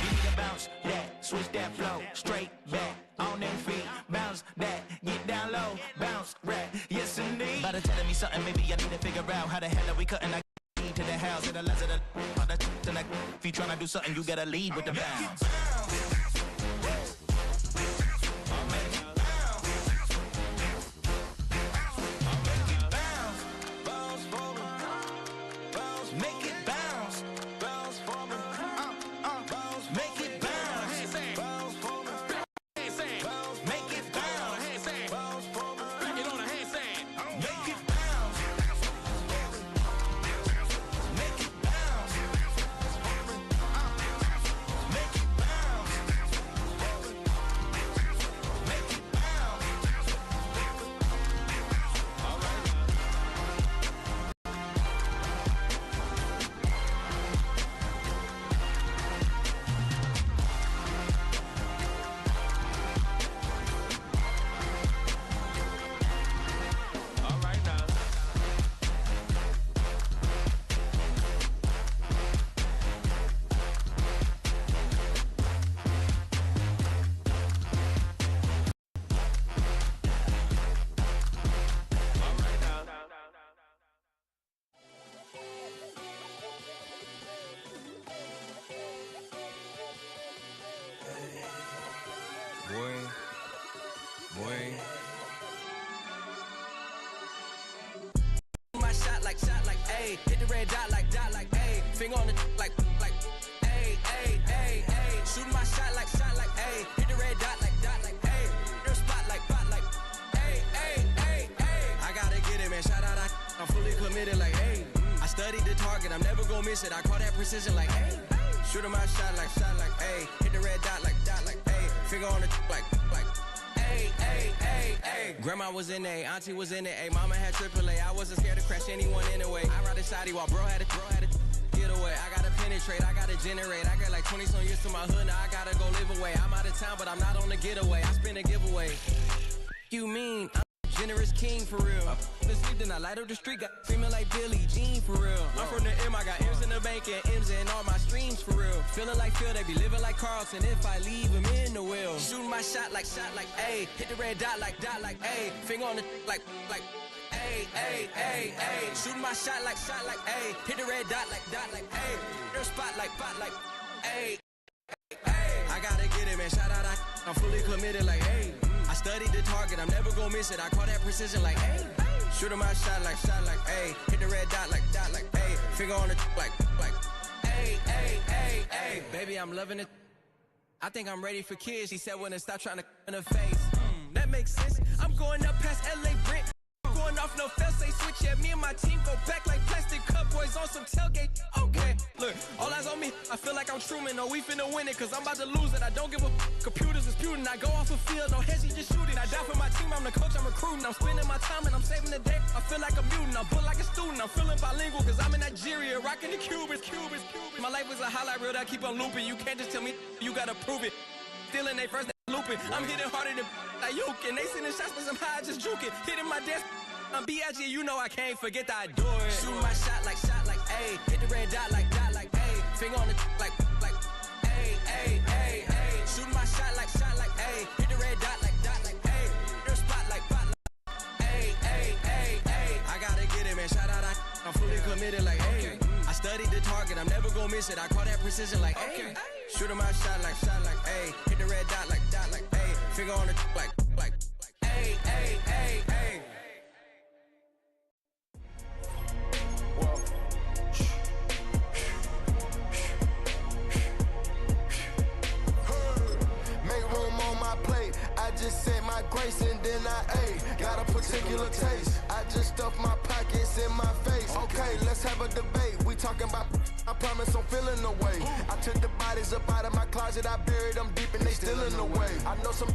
You need to bounce that, switch that flow, straight back, on them feet, bounce that, get down low, bounce right, yes indeed. By the telling me something, maybe I need to figure out how the hell are we cutting that to the house, and the less of the like, if you tryna do something, you gotta lead with the bounce. Make it bounce. Bounce for me. Make it bounce. Bounce for me. Make it bounce. Bounce for me. Make it bounce. Make it bounce. Make it bounce. Make it bounce. All right now. All right now. All right now. My shot like ayy. Hit the red dot like ayy. Finger on the like ayy, ayy, ayy, ayy. Shooting my shot like ayy. Hit the red dot like ayy. Your spot like ayy, ayy, ayy, ayy. I gotta get it, man. Shout out, I'm fully committed like ayy. I studied the target, I'm never gonna miss it. I call that precision like ayy. Shooting my shot like ayy. Hit the red dot like ayy. Finger on the like ayy, ayy, ayy, ayy. Grandma was in A, auntie was in it, ayy. Mama had AAA. I wasn't scared to crash anyone anyway. I ride a shotty while bro had it get away. I gotta penetrate, I gotta generate. I got like 20 some years to my hood, now I gotta go live away. I'm out of town, but I'm not on the getaway. I spin a giveaway. You mean I'm a generous king for real? Been sleep, then I light up the street, got screaming like Billie Jean for real. I'm from the M, I got M's in the bank and M's in all my streams for real. Feeling like Phil, they be living like Carlton if I leave him in the wheel. Shooting my shot like ayy. Hit the red dot like ayy. Finger on the like ayy, ayy, ayy, ayy. Shooting my shot like ayy. Hit the red dot like ayy. Your spot like ayy. I gotta get it, man. Shout out, I'm fully committed like ayy. I studied the target. target, I'm never gonna miss it. I call that precision like, hey. Shooting my shot like, hey. Hit the red dot like, hey. Finger on the like, hey, hey, hey, hey. Baby, I'm loving it. I think I'm ready for kids. She said when to stop trying to in her face. That makes sense. I'm going up past LA Brent. Going off no fail, say switch, yeah, me and my team go back like plastic cup boys on some tailgate. Okay, look, all eyes on me, I feel like I'm Truman, no, we finna win it, cause I'm about to lose it, I don't give a computers disputing, I go off a field, no hedging, just shooting, I die for my team, I'm the coach, I'm recruiting, I'm spending my time and I'm saving the day, I feel like a mutant, I'm built like a student, I'm feeling bilingual, cause I'm in Nigeria, rocking the Cubans. My life is a highlight reel that I keep on looping, you can't just tell me, you gotta prove it. Still in they first looping, I'm hitting harder than like Ayuk, and they sending shots for some high, just juke it, hitting my desk. I'm B.I.G., you know I can't forget that I do it. Shoot my shot like, ayy. Hit the red dot like, ayy. Finger on the like, ayy, ayy, ayy, ayy. Shoot my shot like, ayy. Hit the red dot like, ayy. Their spot like, ayy, ayy, ayy, ayy. I gotta get it, man. Shout out, I'm fully committed like, ayy. I studied the target, I'm never gonna miss it. I call that precision like, ayy. Shooting my shot like, ayy. Hit the red dot like, ayy. Finger on the like, ayy, ayy, ayy, ayy. I just said my grace and then I ate. Got a particular taste. I just stuffed my pockets in my face. Okay, let's have a debate. We talking about, I promise I'm feeling the way. I took the bodies up out of my closet. I buried them deep and they still in the way. I know some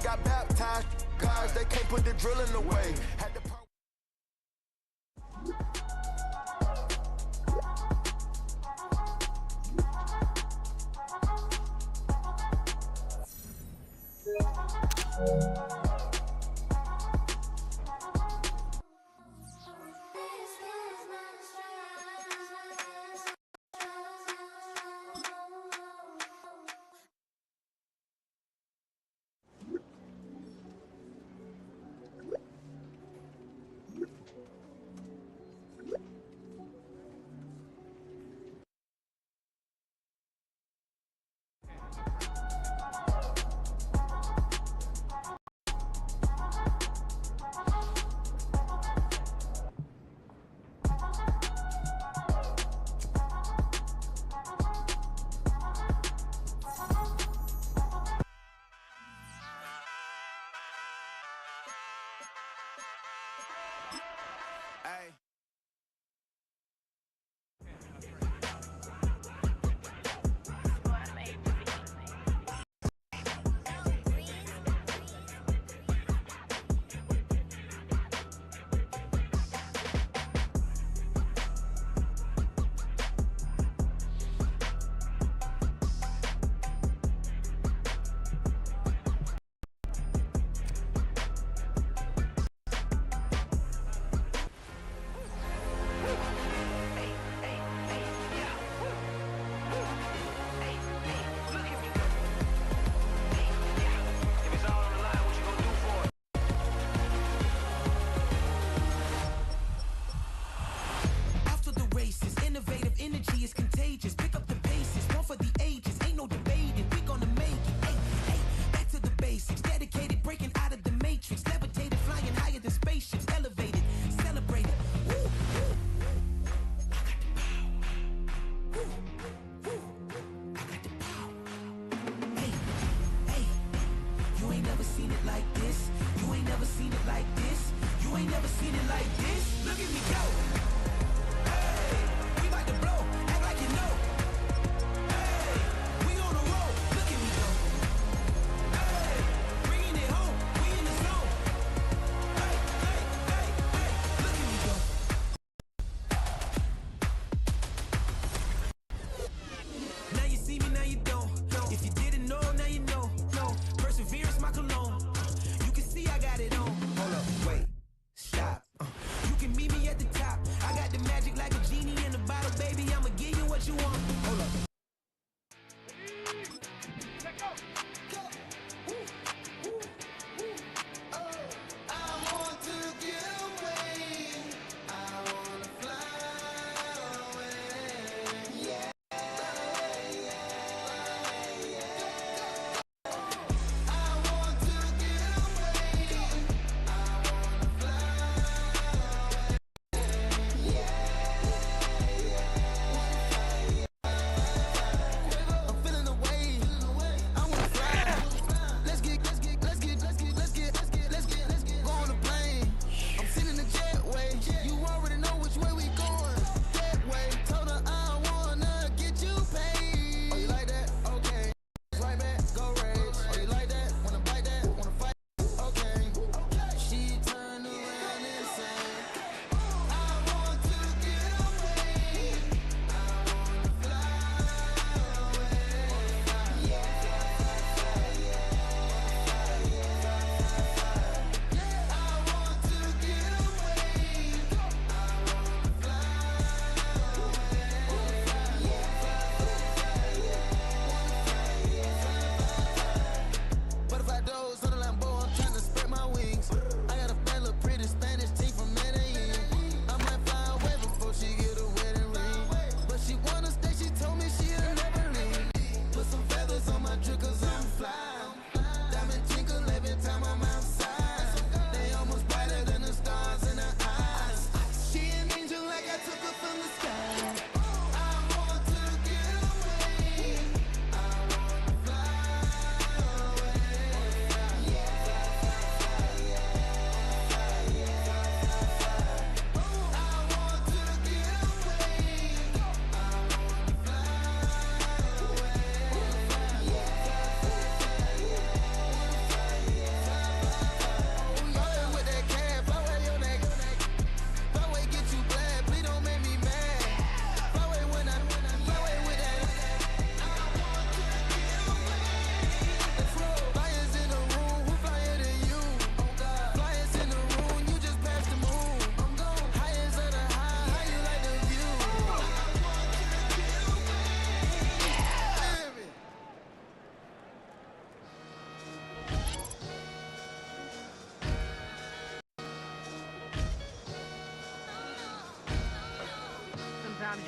got baptized. Guys, they can't put the drilling away. Had to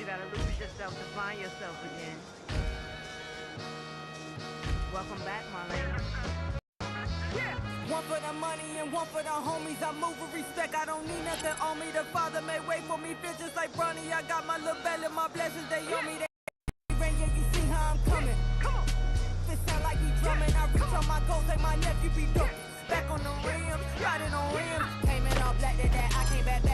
you gotta lose yourself to find yourself again. Welcome back, Marlena. One for the money and one for the homies. I move with respect, I don't need nothing on me. The Father may wait for me, feel just like Bronny. I got my little belly, my blessings, they on me. They rain, yeah, you see how I'm coming. Come on. It sound like he drumming. I reach on my goals like my nephew be dope. Back on the rims, riding on rims. Came in all black to that, I came back to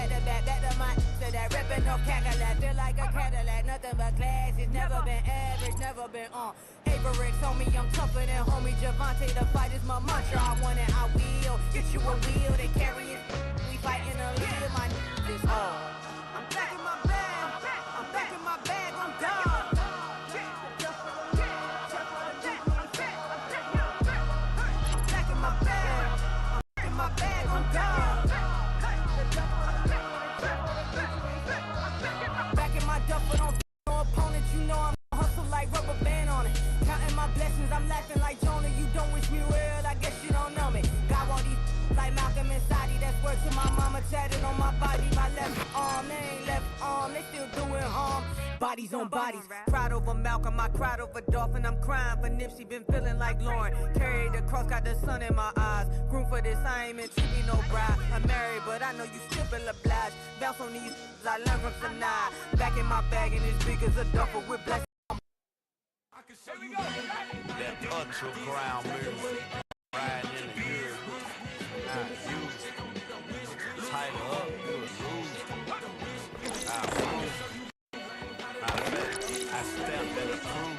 my to that ripping off Cadillac. Feel like a Cadillac, nothing but class. It's never been average, never been on. Averix on me, I'm tougher than homie Javante. The fight is my mantra. I want it, I will. Get you a wheel, they carry it. We fighting a lead, my is all. I'm back in my bag, I'm back in my bag, I'm done. My bag, I'm done. Back in my duffel, don't no opponent. You know I'm hustle like rubber band on it. Counting my blessings, I'm laughing like Jonah. You don't wish me well, I guess you don't know me. Got all these like Malcolm and Sadie. That's word to my mama, tatted on my body. My left arm, they ain't left arm, they still doing harm. Bodies on bodies, cried over Malcolm, I cried over Dolphin. I'm crying for Nipsey, been feeling like Lauren. Carried the cross, got the sun in my eyes. Groom for this, I ain't meant to be no bride. I'm married, but I know you still feel obliged. Bounce on these, I learned from Sanaa. Back in my bag, and it's big as a duffel with blessings. That underground music, riding in the year, not used. Tighten up, you'll lose. I stepped at the crew.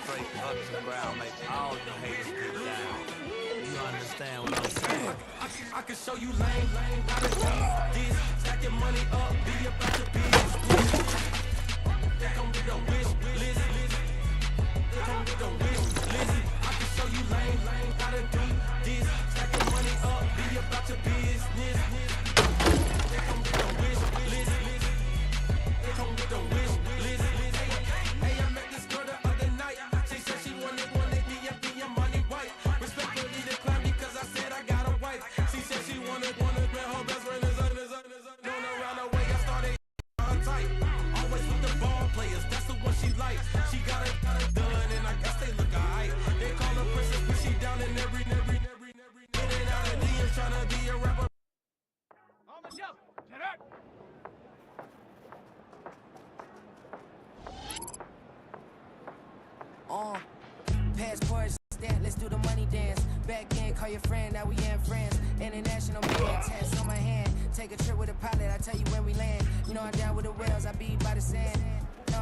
Straight underground, make all the haters get down. You understand what I'm saying? I can show you lame, how to do this. Stack your money up, be about to be. They come with a wish list. They come with a wish list. I can show you lame, how to do this. Stack your money up, be about your business. They come with a wish list. They come with a wish list. Hey, I met this girl the other night. She said she wanted me and be a money white. Respectfully declined because I said I got a wife. She said she wanted man, her best friend is known around the way. I started tight. Always with the ball players, that's the one she likes. She got it done, and I guess they look alright. They call her princess, but she down in every. In and out of DMs, trying to be a rapper. On the jump. Get up. Passport stamp, let's do the money dance. Back in, call your friend, now we in France. International media test on my hand. Take a trip with a pilot, I tell you when we land. You know I'm down with the whales, I be by the sand.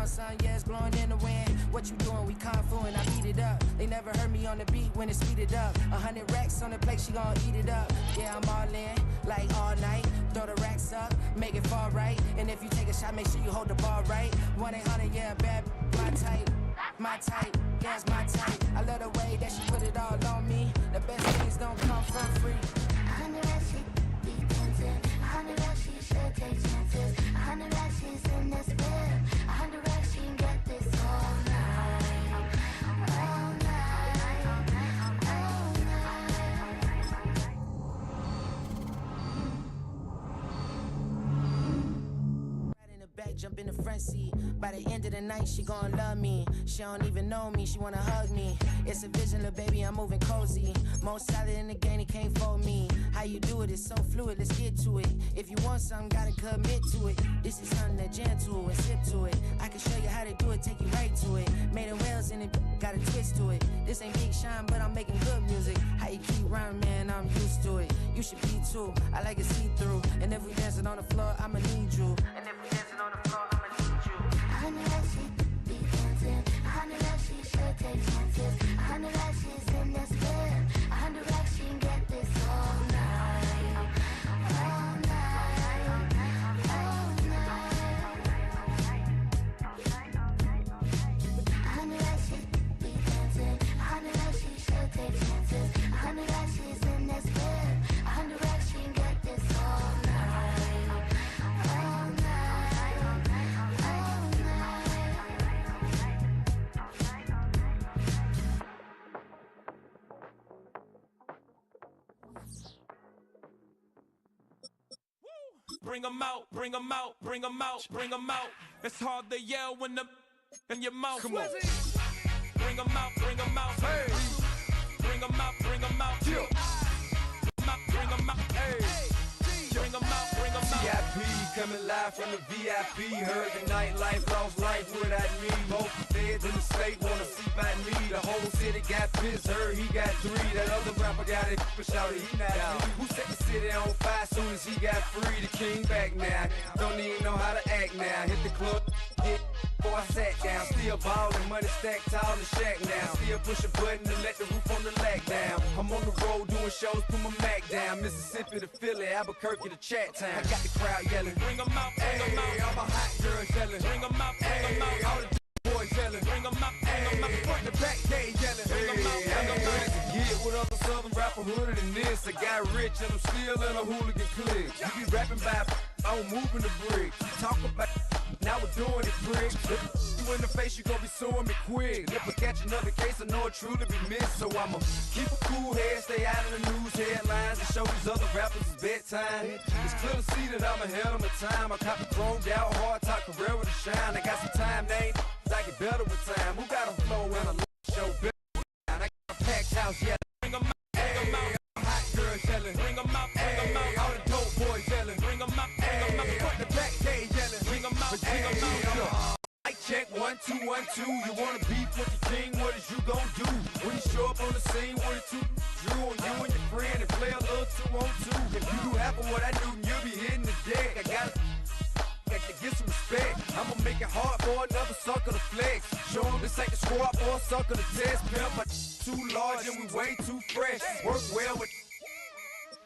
Sun, yeah, it's blowing in the wind. What you doing? We kung fu and I beat it up. They never heard me on the beat when it's speeded up. 100 racks on the plate, she gon' eat it up. Yeah, I'm all in, like all night. Throw the racks up, make it fall right. And if you take a shot, make sure you hold the ball right. 1-800, yeah, bad, my type. My type, yeah, it's my type. I love the way that she put it all on me. The best things don't come from free. 100 racks, she be dancing. 100 racks, she should take chances. 100 racks, she's in this bed. 100 racks, she can get this all night. All night. All night. Right in the back, jump in the front seat. By the end of the night, she gon' love me. She don't even know me, she wanna hug me. It's a vision, little baby, I'm moving cozy. Most solid in the game, he can't fold me. How you do it, it's so fluid, let's get to it. If you want something, gotta commit to it. This is something that jam to and sip to it. I can show you how to do it, take you right to it. Made the wheels in it, got a twist to it. This ain't Big Shine, but I'm making good music. How you keep rhyming, man, I'm used to it. You should be too, I like it see-through. And if we dancing on the floor, I'ma need you. And if we dancing on the floor, I'ma need you. 100 racks, she be dancing. 100 racks, she should take chances. 100 racks, she's in this bed. 100 racks, she can get this all night. All night. All night. 100 racks, she be dancing. 100 racks, she should take chances. 100 racks, she's in this bed. 100 racks, she can get this all night. All night. bring 'em out, bring 'em out, bring 'em out, bring 'em out. It's hard to yell when the in your mouth. Come on. Bring 'em out, bring 'em out. Hey. Bring 'em out, bring 'em out. Bring 'em out, bring 'em out. Hey. Bring 'em out, bring 'em out. VIP coming live from the VIP. Heard the nightlife, lost life without me. Both feds in the state wanna see by me. The whole city got pissed, heard he got 3. That other rapper got it, but shouted he not me. Who set the city on fire soon as he got free? The king back now, don't even know how to act now. Hit the club, hit. Before I sat down, still ballin', money stacked tall in the shack now. Still push a button to let the roof on the lag down. I'm on the road doing shows, put my Mac down. Mississippi to Philly, Albuquerque to Chat Town. I got the crowd yelling, bring 'em out, bring 'em out. All my hot girls yelling, bring 'em out, bring 'em out. All the boys yelling, bring 'em out, bring 'em out. Front to back, they yelling, bring 'em out, bring 'em out. Get with other southern rapper hooded than this. I got rich and I'm still in a hooligan clique. You be rapping by, I'm moving the bricks. Talk about. Now we're doing it, prick. You in the face, you gon' be suing me quick. If I catch another case, I know it truly be missed. So I'ma keep a cool head, stay out of the news headlines, and show these other rappers it's bedtime. It's clear to see that I'm ahead of my time. I cop a chromed out, hard top career with a shine. I got some time, name, I get better with time. Who got a flow and a show better? I got a packed house, yeah. Bring 'em out, bring 'em out. Hot girls yelling, bring 'em out, bring 'em out. All the dope boys yelling, bring 'em out, bring 'em out. Front the back, they yelling, bring 'em out, bring 'em out. Mic check 1 2 1 2. You wanna beef with the king? What is you gon' do when you show up on the scene with a 2 drew on you and your friend and play a little 2 on 2? If you do half of what I do, then you'll be hitting the deck. I gotta get some respect. I'ma make it hard for another sucker to flex. Show 'em this ain't the squad or a sucker to test. Pimp, my too large and we way too fresh. Work well with.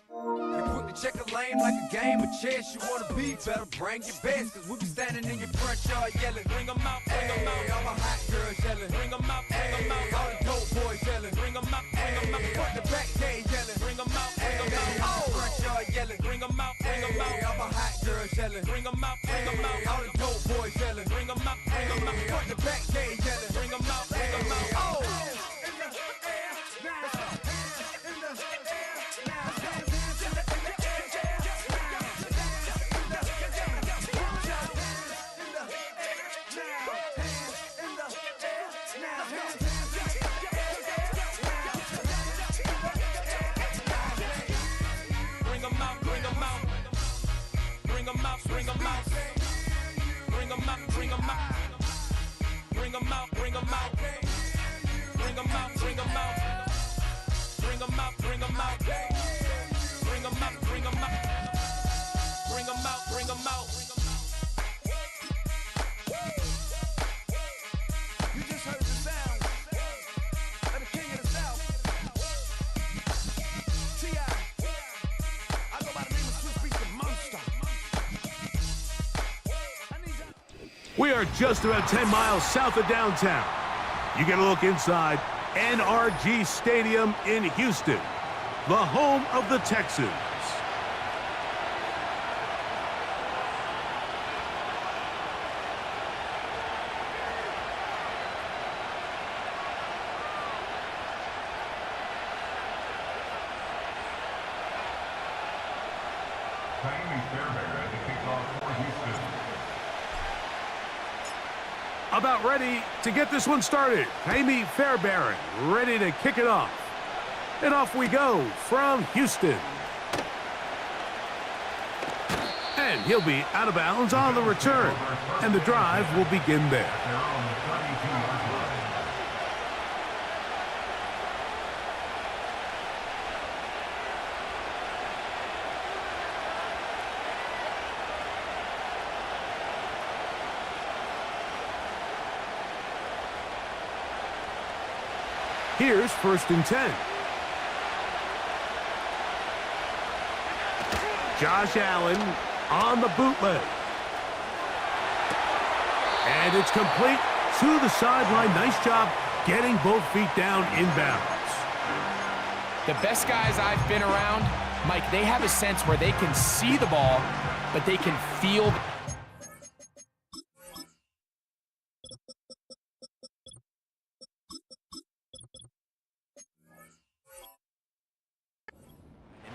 You quick to check a lane like a game of chess. You wanna be better, bring your best. Cause we be standing in your front yard yelling, bring 'em out, bring 'em out. All my hot girls yelling, bring 'em out, bring 'em out. All the dope boys yelling, bring 'em out, bring 'em out. Front the back, they yelling, bring 'em out, bring 'em out. Oh, front yard yelling, bring 'em out, bring 'em out. All my hot girls yelling, bring 'em out, bring 'em out. All the dope boys yelling, bring 'em out, bring 'em out. Front the back, they yelling, bring 'em out, bring 'em out. Oh. Bring 'em out, bring 'em out. Bring 'em out, bring 'em out. Bring 'em out, bring 'em out. Bring 'em out, bring 'em out. Bring 'em out, bring 'em out. Bring 'em out, bring 'em out. Bring 'em out, bring 'em out. Bring 'em out, bring 'em out. You just heard the sound of the king of the South. T.I. I go by the name of Swiss Beats the Monster. We are just about 10 miles south of downtown. You get a look inside NRG Stadium in Houston, the home of the Texans. About ready to get this one started. Amy Fairbairn ready to kick it off. And off we go from Houston. And he'll be out of bounds on the return. And the drive will begin there. Here's 1st and 10. Josh Allen on the bootleg. And it's complete to the sideline. Nice job getting both feet down inbounds. The best guys I've been around, Mike, they have a sense where they can see the ball, but they can feel.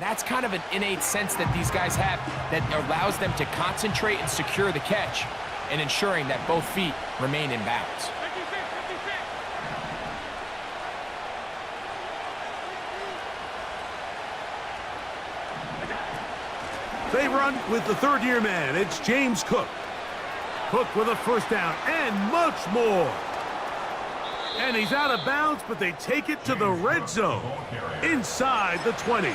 That's kind of an innate sense that these guys have that allows them to concentrate and secure the catch and ensuring that both feet remain in bounds. They run with the third-year man. It's James Cook. Cook with a first down and much more. And he's out of bounds, but they take it to the red zone inside the 20.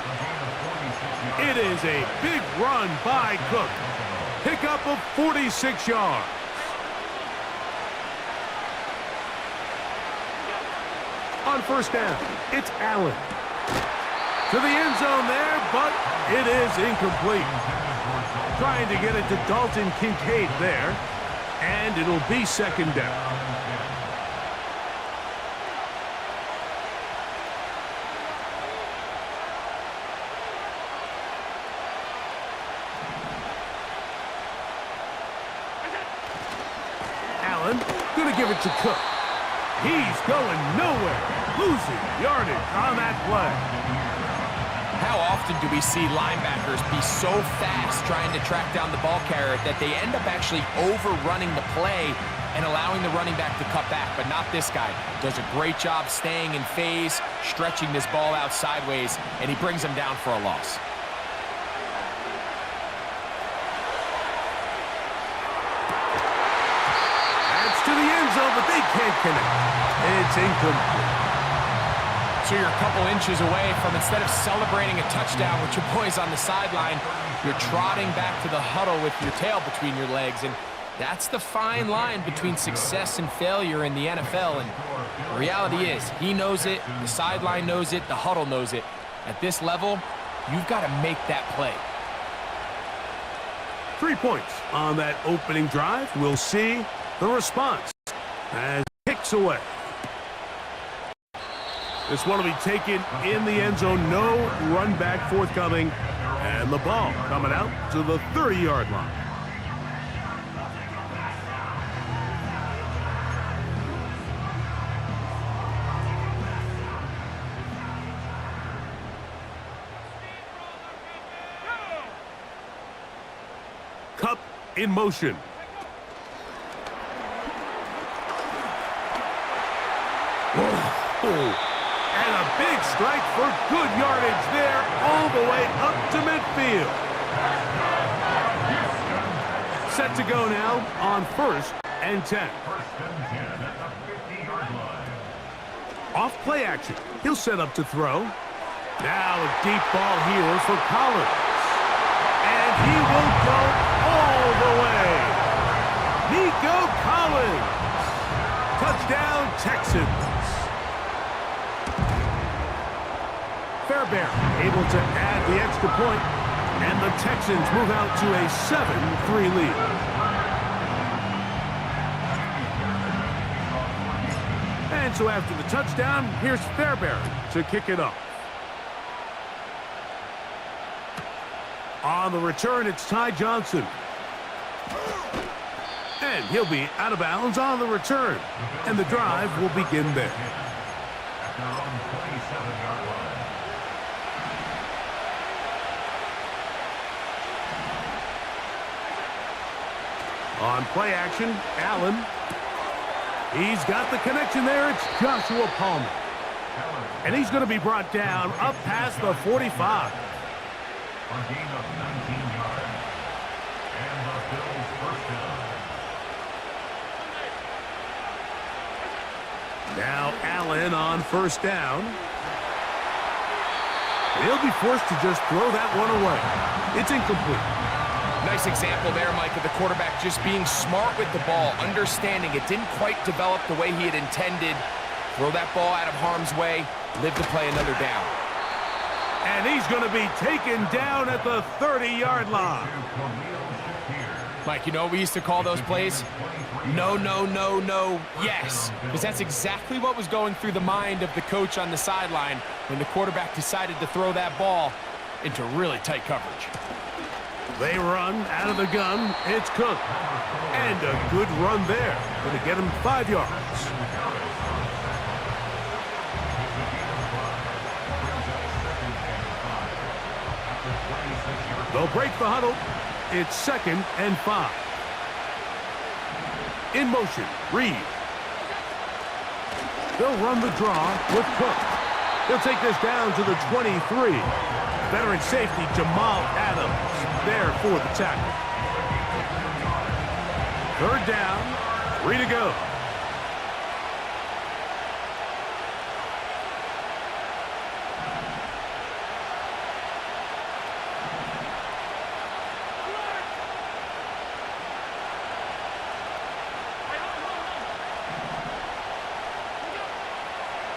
It is a big run by Cook. Pickup of 46 yards. On first down, it's Allen. To the end zone there, but it is incomplete. Trying to get it to Dalton Kincaid there, and it'll be second down. Allen gonna give it to Cook. He's going nowhere, losing yardage on that play. How often do we see linebackers be so fast trying to track down the ball carrier that they end up actually overrunning the play and allowing the running back to cut back, but not this guy. Does a great job staying in phase, stretching this ball out sideways, and he brings him down for a loss. That's to the end zone, but they can't connect. It's incomplete. So you're a couple inches away from, instead of celebrating a touchdown with your boys on the sideline, you're trotting back to the huddle with your tail between your legs. And that's the fine line between success and failure in the NFL. And the reality is, he knows it, the sideline knows it, the huddle knows it. At this level, you've got to make that play. 3 points on that opening drive. We'll see the response as kicks away. This one will be taken in the end zone. No run back forthcoming. And the ball coming out to the 30-yard line. Cup in motion. Whoa. And a big strike for good yardage there all the way up to midfield. Set to go now on 1st and 10. Off play action. He'll set up to throw. Now a deep ball here for Collins. And he will go all the way. Nico Collins. Touchdown, Texans. Fairbairn able to add the extra point, and the Texans move out to a 7-3 lead. And so after the touchdown, here's Fairbairn to kick it off. On the return, it's Ty Johnson. And he'll be out of bounds on the return, and the drive will begin there. On play action, Allen. He's got the connection there. It's Joshua Palmer. And he's going to be brought down up past the 45. A gain of 19 yards. And the Bills first down. Now Allen on first down. He'll be forced to just throw that one away. It's incomplete. Nice example there, Mike, of the quarterback just being smart with the ball, understanding it didn't quite develop the way he had intended. Throw that ball out of harm's way, live to play another down. And he's going to be taken down at the 30-yard line. Mike, you know what we used to call those plays? No, no, no, no, yes. Because that's exactly what was going through the mind of the coach on the sideline when the quarterback decided to throw that ball into really tight coverage. They run out of the gun. It's Cook. And a good run there. Going to get him 5 yards. They'll break the huddle. It's 2nd and 5. In motion, Reed. They'll run the draw with Cook. He'll take this down to the 23. Veteran safety Jamal Adams there for the tackle. 3rd down, 3 to go.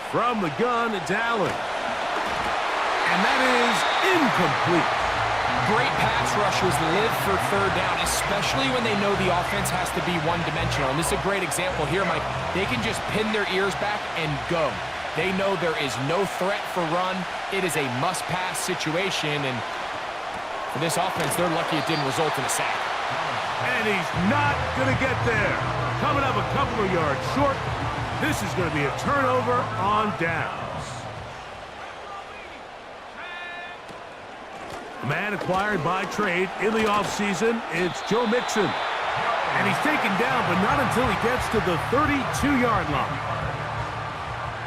From the gun, it's Allen. And that is incomplete. Great pass rushers live for 3rd down, especially when they know the offense has to be one-dimensional. And this is a great example here, Mike. They can just pin their ears back and go. They know there is no threat for run. It is a must-pass situation. And for this offense, they're lucky it didn't result in a sack. And he's not going to get there. Coming up a couple of yards short. This is going to be a turnover on downs. The man acquired by trade in the offseason, it's Joe Mixon. And he's taken down, but not until he gets to the 32-yard line.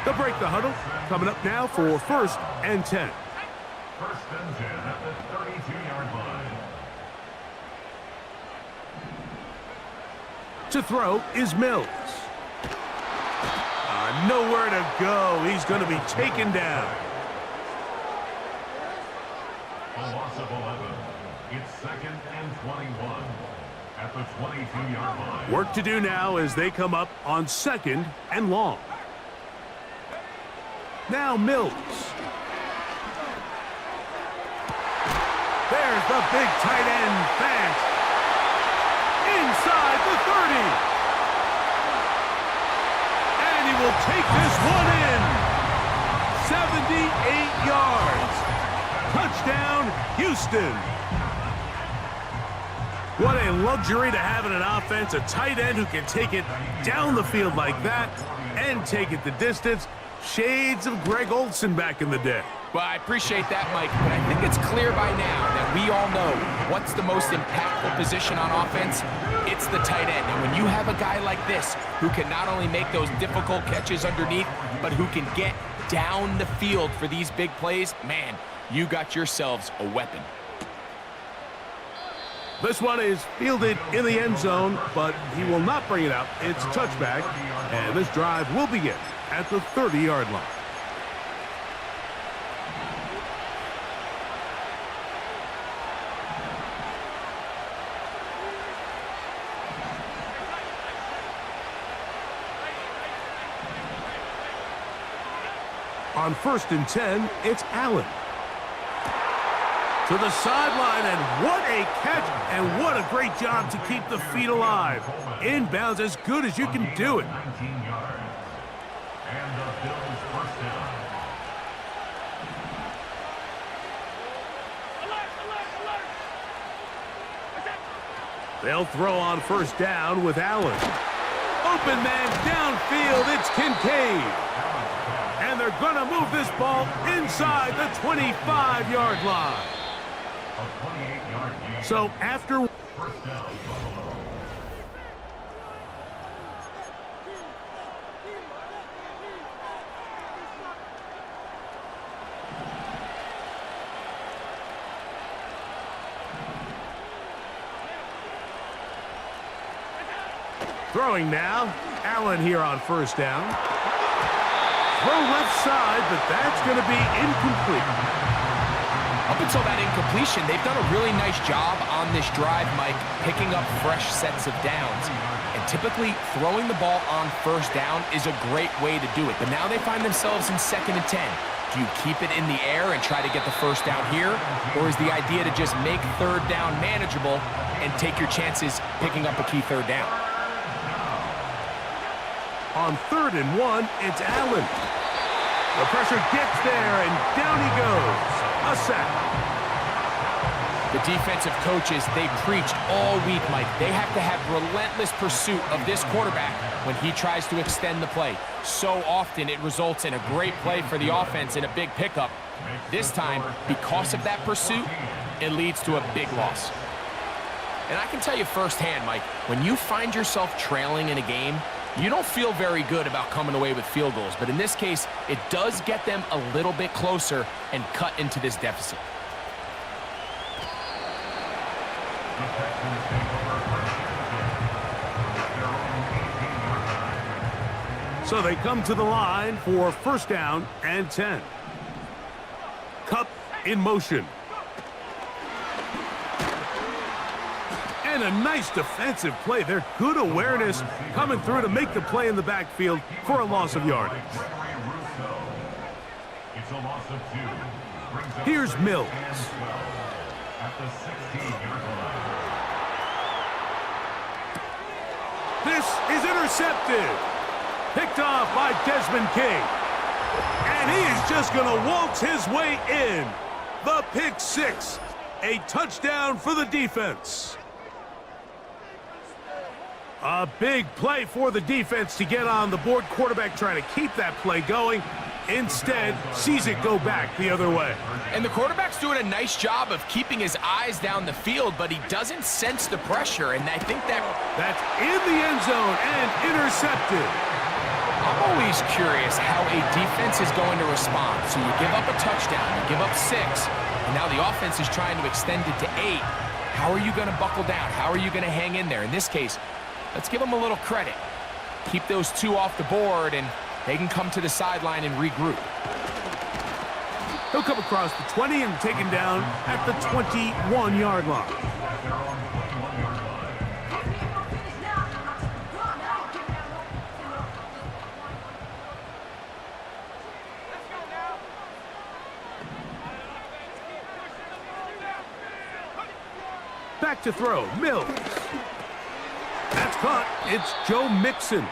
They'll break the huddle. Coming up now for 1st and 10. 1st and 10 at the 32-yard line. To throw is Mills. Nowhere to go. He's going to be taken down. A loss of 11. It's 2nd and 21 at the 22-yard line. Work to do now as they come up on 2nd and long. Now Mills. There's the big tight end, Fant. Inside the 30. Will take this one in. 78 yards. Touchdown, Houston. What a luxury to have in an offense, a tight end who can take it down the field like that and take it the distance. Shades of Greg Olsen back in the day. Well, I appreciate that, Mike, but I think it's clear by now that we all know what's the most impactful position on offense. It's the tight end. And when you have a guy like this who can not only make those difficult catches underneath, but who can get down the field for these big plays, man, you got yourselves a weapon. This one is fielded in the end zone, but he will not bring it out. It's a touchback, and this drive will begin at the 30-yard line. On 1st and 10, it's Allen. To the sideline, and what a catch, and what a great job to keep the feet alive. Inbounds as good as you can do it. 19 yards. And the Bills' 1st down. They'll throw on 1st down with Allen. Open man downfield, it's Kincaid. And they're going to move this ball inside the 25-yard line. A 28-yard gain. So after 1st down, Buffalo. throwing now, Allen here on 1st down. Throw left side, but that's going to be incomplete. Up until that incompletion, they've done a really nice job on this drive, Mike, picking up fresh sets of downs. And typically, throwing the ball on 1st down is a great way to do it. But now they find themselves in 2nd and 10. Do you keep it in the air and try to get the 1st down here? Or is the idea to just make 3rd down manageable and take your chances picking up a key 3rd down? On 3rd and 1, it's Allen. The pressure gets there, and down he goes. A sack. The defensive coaches, they preached all week, Mike. They have to have relentless pursuit of this quarterback when he tries to extend the play. So often it results in a great play for the offense and a big pickup. This time, because of that pursuit, it leads to a big loss. And I can tell you firsthand, Mike, when you find yourself trailing in a game, you don't feel very good about coming away with field goals. But in this case, it does get them a little bit closer and cut into this deficit. So they come to the line for first down and 10. Cup in motion. And a nice defensive play. They're good awareness coming through to make the play in the backfield for a loss of yardage. It's a loss of 2. Brings up Here's Mills. at the 16-yard line. This is intercepted. Picked off by Desmond King. And he is just going to waltz his way in. The pick six. A touchdown for the defense. A big play for the defense to get on the board. Quarterback trying to keep that play going. Instead, sees it go back the other way. And the quarterback's doing a nice job of keeping his eyes down the field, but he doesn't sense the pressure, and I think that's in the end zone and intercepted. I'm always curious how a defense is going to respond. So you give up a touchdown, you give up 6, and now the offense is trying to extend it to 8. How are you going to buckle down? How are you going to hang in there? In this case, let's give them a little credit. Keep those 2 off the board, and they can come to the sideline and regroup. He'll come across the 20 and taken down at the 21-yard line. Back to throw, Mills. That's caught. It's Joe Mixon.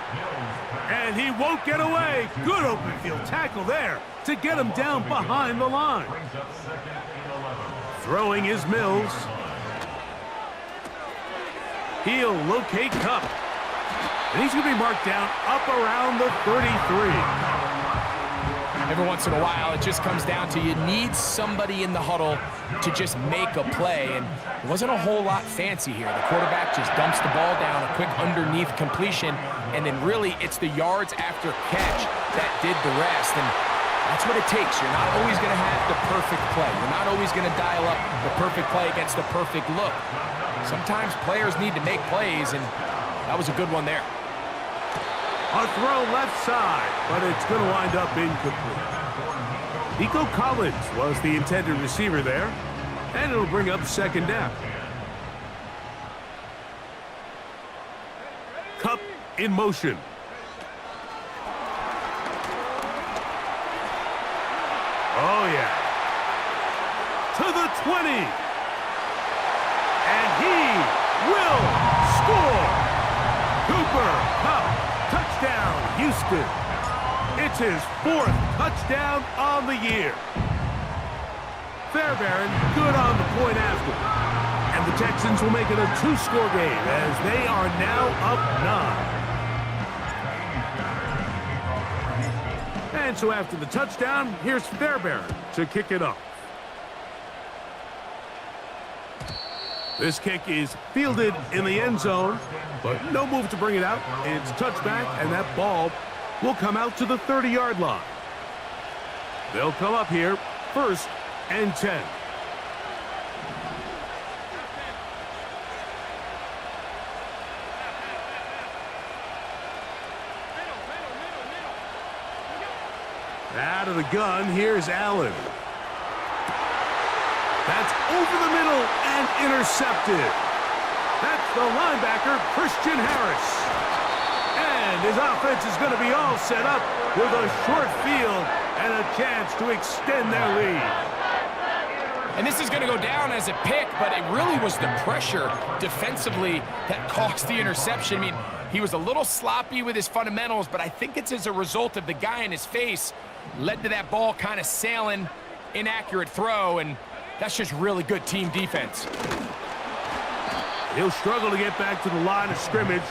And he won't get away. Good open field tackle there to get him down behind the line. Throwing is Mills. He'll locate Cup. And he's going to be marked down up around the 33. Every once in a while, it just comes down to you need somebody in the huddle to just make a play, and it wasn't a whole lot fancy here. The quarterback just dumps the ball down, a quick underneath completion, and then really it's the yards after catch that did the rest, and that's what it takes. You're not always going to have the perfect play. You're not always going to dial up the perfect play against the perfect look. Sometimes players need to make plays, and that was a good one there. A throw left side, but it's going to wind up incomplete. Nico Collins was the intended receiver there, and it'll bring up second down. Cup in motion. Oh, yeah. To the 20. And he will score. Cooper Kupp. Touchdown, Houston. It's his 4th touchdown on the year. Fairbairn good on the point after. And the Texans will make it a 2-score game as they are now up 9. And so after the touchdown, here's Fairbairn to kick it off. This kick is fielded in the end zone, but no move to bring it out. It's touchback, and that ball will come out to the 30-yard line. They'll come up here, 1st and 10. Out of the gun, here's Allen. That's over the middle and intercepted. That's the linebacker, Christian Harris. And his offense is going to be all set up with a short field and a chance to extend their lead. And this is going to go down as a pick, but it really was the pressure defensively that caused the interception. I mean, he was a little sloppy with his fundamentals, but I think it's as a result of the guy in his face led to that ball kind of sailing, inaccurate throw, and that's just really good team defense. He'll struggle to get back to the line of scrimmage.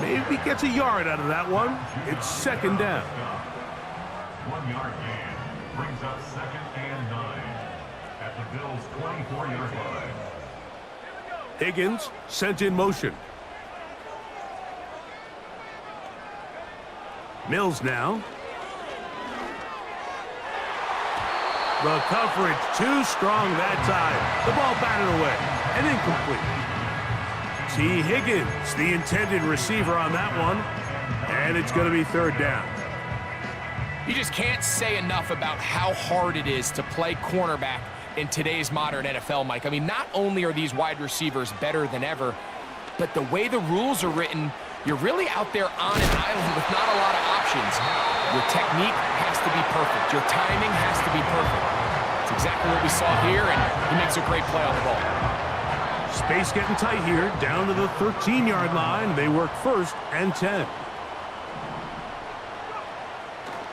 Maybe gets a yard out of that one. It's second down. 1 yard gain brings up 2nd and 9. at the Bills' 24-yard line. Higgins sent in motion. Mills now. The coverage too strong that time. The ball batted away and incomplete. T. Higgins, the intended receiver on that one. And it's going to be third down. You just can't say enough about how hard it is to play cornerback in today's modern NFL, Mike. I mean, not only are these wide receivers better than ever, but the way the rules are written, you're really out there on an island with not a lot of options. Your technique has to be perfect. Your timing has to be perfect. It's exactly what we saw here, and he makes a great play on the ball. Space getting tight here, down to the 13-yard line. They work first and 10.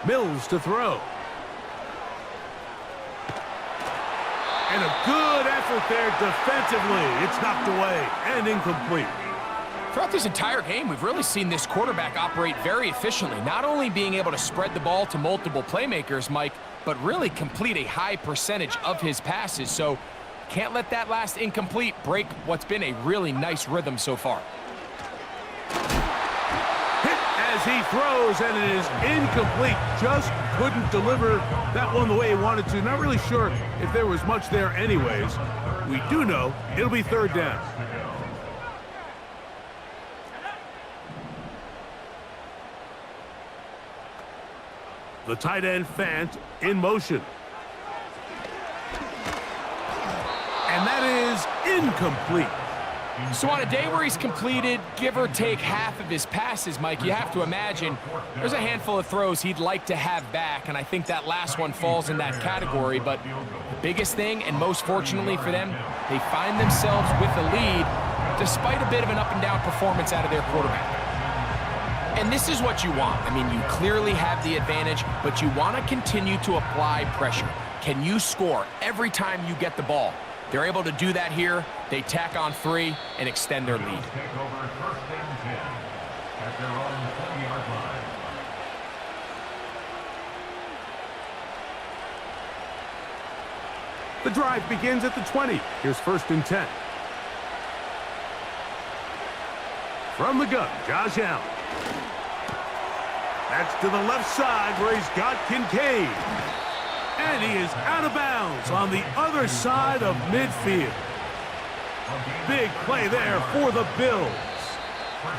Mills to throw. And a good effort there defensively. It's knocked away and incomplete. Throughout this entire game, we've really seen this quarterback operate very efficiently, not only being able to spread the ball to multiple playmakers, Mike, but really complete a high percentage of his passes. So can't let that last incomplete break what's been a really nice rhythm so far. Hit as he throws, and it is incomplete. Just couldn't deliver that one the way he wanted to. Not really sure if there was much there anyways. We do know it'll be third down. The tight end Fant in motion. And that is incomplete. So on a day where he's completed, give or take half of his passes, Mike, you have to imagine there's a handful of throws he'd like to have back, and I think that last one falls in that category. But the biggest thing, and most fortunately for them, they find themselves with a lead despite a bit of an up-and-down performance out of their quarterback. And this is what you want. I mean, you clearly have the advantage, but you want to continue to apply pressure. Can you score every time you get the ball? They're able to do that here. They tack on 3 and extend their lead. Take over first and 10 at their own 20-yard line. The drive begins at the 20. Here's first and 10. From the gun, Josh Allen. That's to the left side where he's got Kincaid. And he is out of bounds on the other side of midfield. Big play there for the Bills.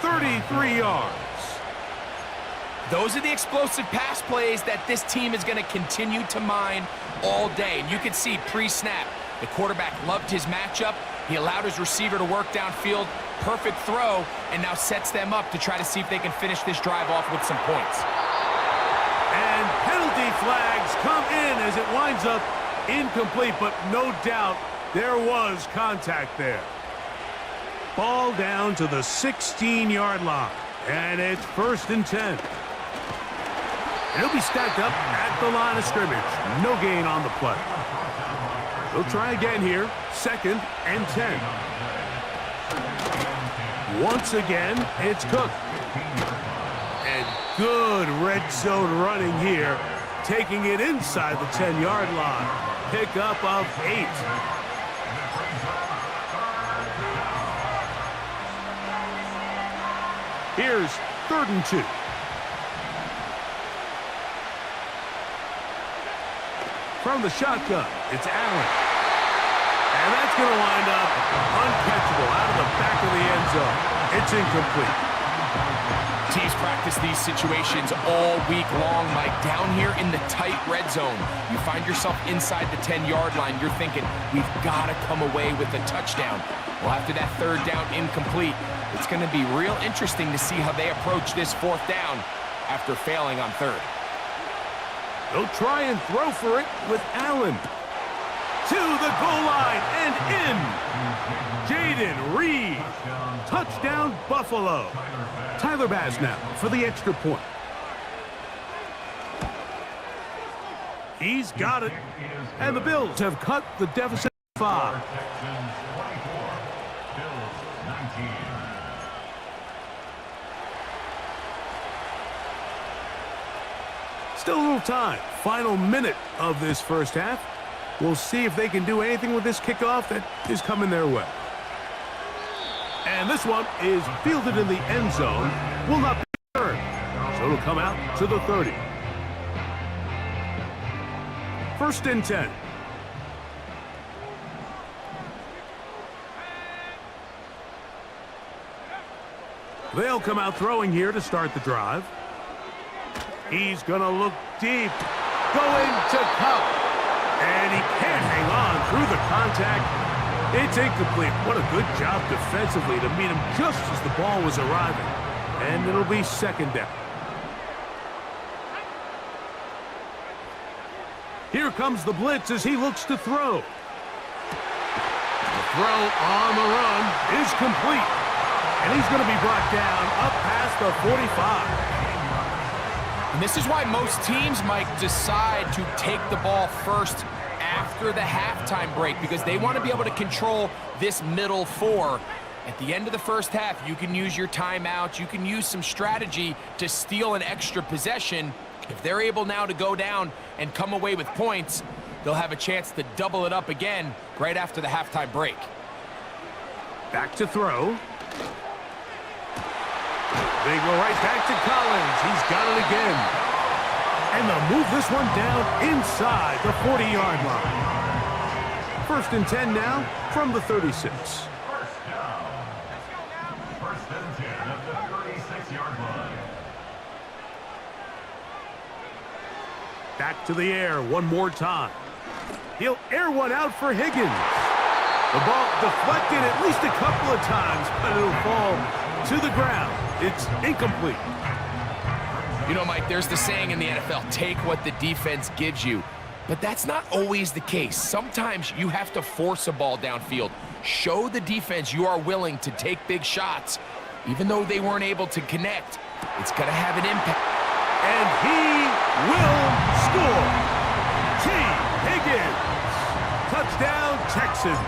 33 yards. Those are the explosive pass plays that this team is going to continue to mine all day. And you can see pre-snap, the quarterback loved his matchup. He allowed his receiver to work downfield. Perfect throw, and now sets them up to try to see if they can finish this drive off with some points. And penalty flags come in as it winds up incomplete, but no doubt there was contact there. Ball down to the 16-yard line, and it's first and 10. And he'll be stacked up at the line of scrimmage. No gain on the play. They'll try again here, second and 10. Once again, it's Cook. And good red zone running here, taking it inside the 10-yard line. Pickup of 8. Here's third and 2. From the shotgun, it's Allen. And that's going to wind up uncatchable out of the back of the end zone. It's incomplete. Teams practice these situations all week long, Mike. Down here in the tight red zone, you find yourself inside the 10-yard line. You're thinking, we've got to come away with a touchdown. Well, after that third down incomplete, it's going to be real interesting to see how they approach this fourth down after failing on third. They'll try and throw for it with Allen. To the goal line and in. Jaden Reed. Touchdown, Buffalo. Tyler Bass now for the extra point. He's got it. And the Bills have cut the deficit to 5. Still a little time. Final minute of this first half. We'll see if they can do anything with this kickoff that is coming their way. And this one is fielded in the end zone. Will not be returned. So it'll come out to the 30. 1st and 10. They'll come out throwing here to start the drive. He's going to look deep. Going to Cup. And he can't hang on through the contact. It's incomplete. What a good job defensively to meet him just as the ball was arriving. And it'll be 2nd down. Here comes the blitz as he looks to throw. The throw on the run is complete. And he's going to be brought down up past the 45. And this is why most teams might decide to take the ball first after the halftime break, because they want to be able to control this middle 4. At the end of the first half, you can use your timeouts, you can use some strategy to steal an extra possession. If they're able now to go down and come away with points, they'll have a chance to double it up again right after the halftime break. Back to throw. They go right back to Collins. He's got it again. And they'll move this one down inside the 40-yard line. 1st and 10 now from the 36. First down. 1st and 10 at the 36-yard line. Back to the air one more time. He'll air one out for Higgins. The ball deflected at least a couple of times, but it'll fall to the ground. It's incomplete. You know, Mike, there's the saying in the NFL, take what the defense gives you. But that's not always the case. Sometimes you have to force a ball downfield. Show the defense you are willing to take big shots. Even though they weren't able to connect, it's going to have an impact. And he will score. T. Higgins. Touchdown, Texans.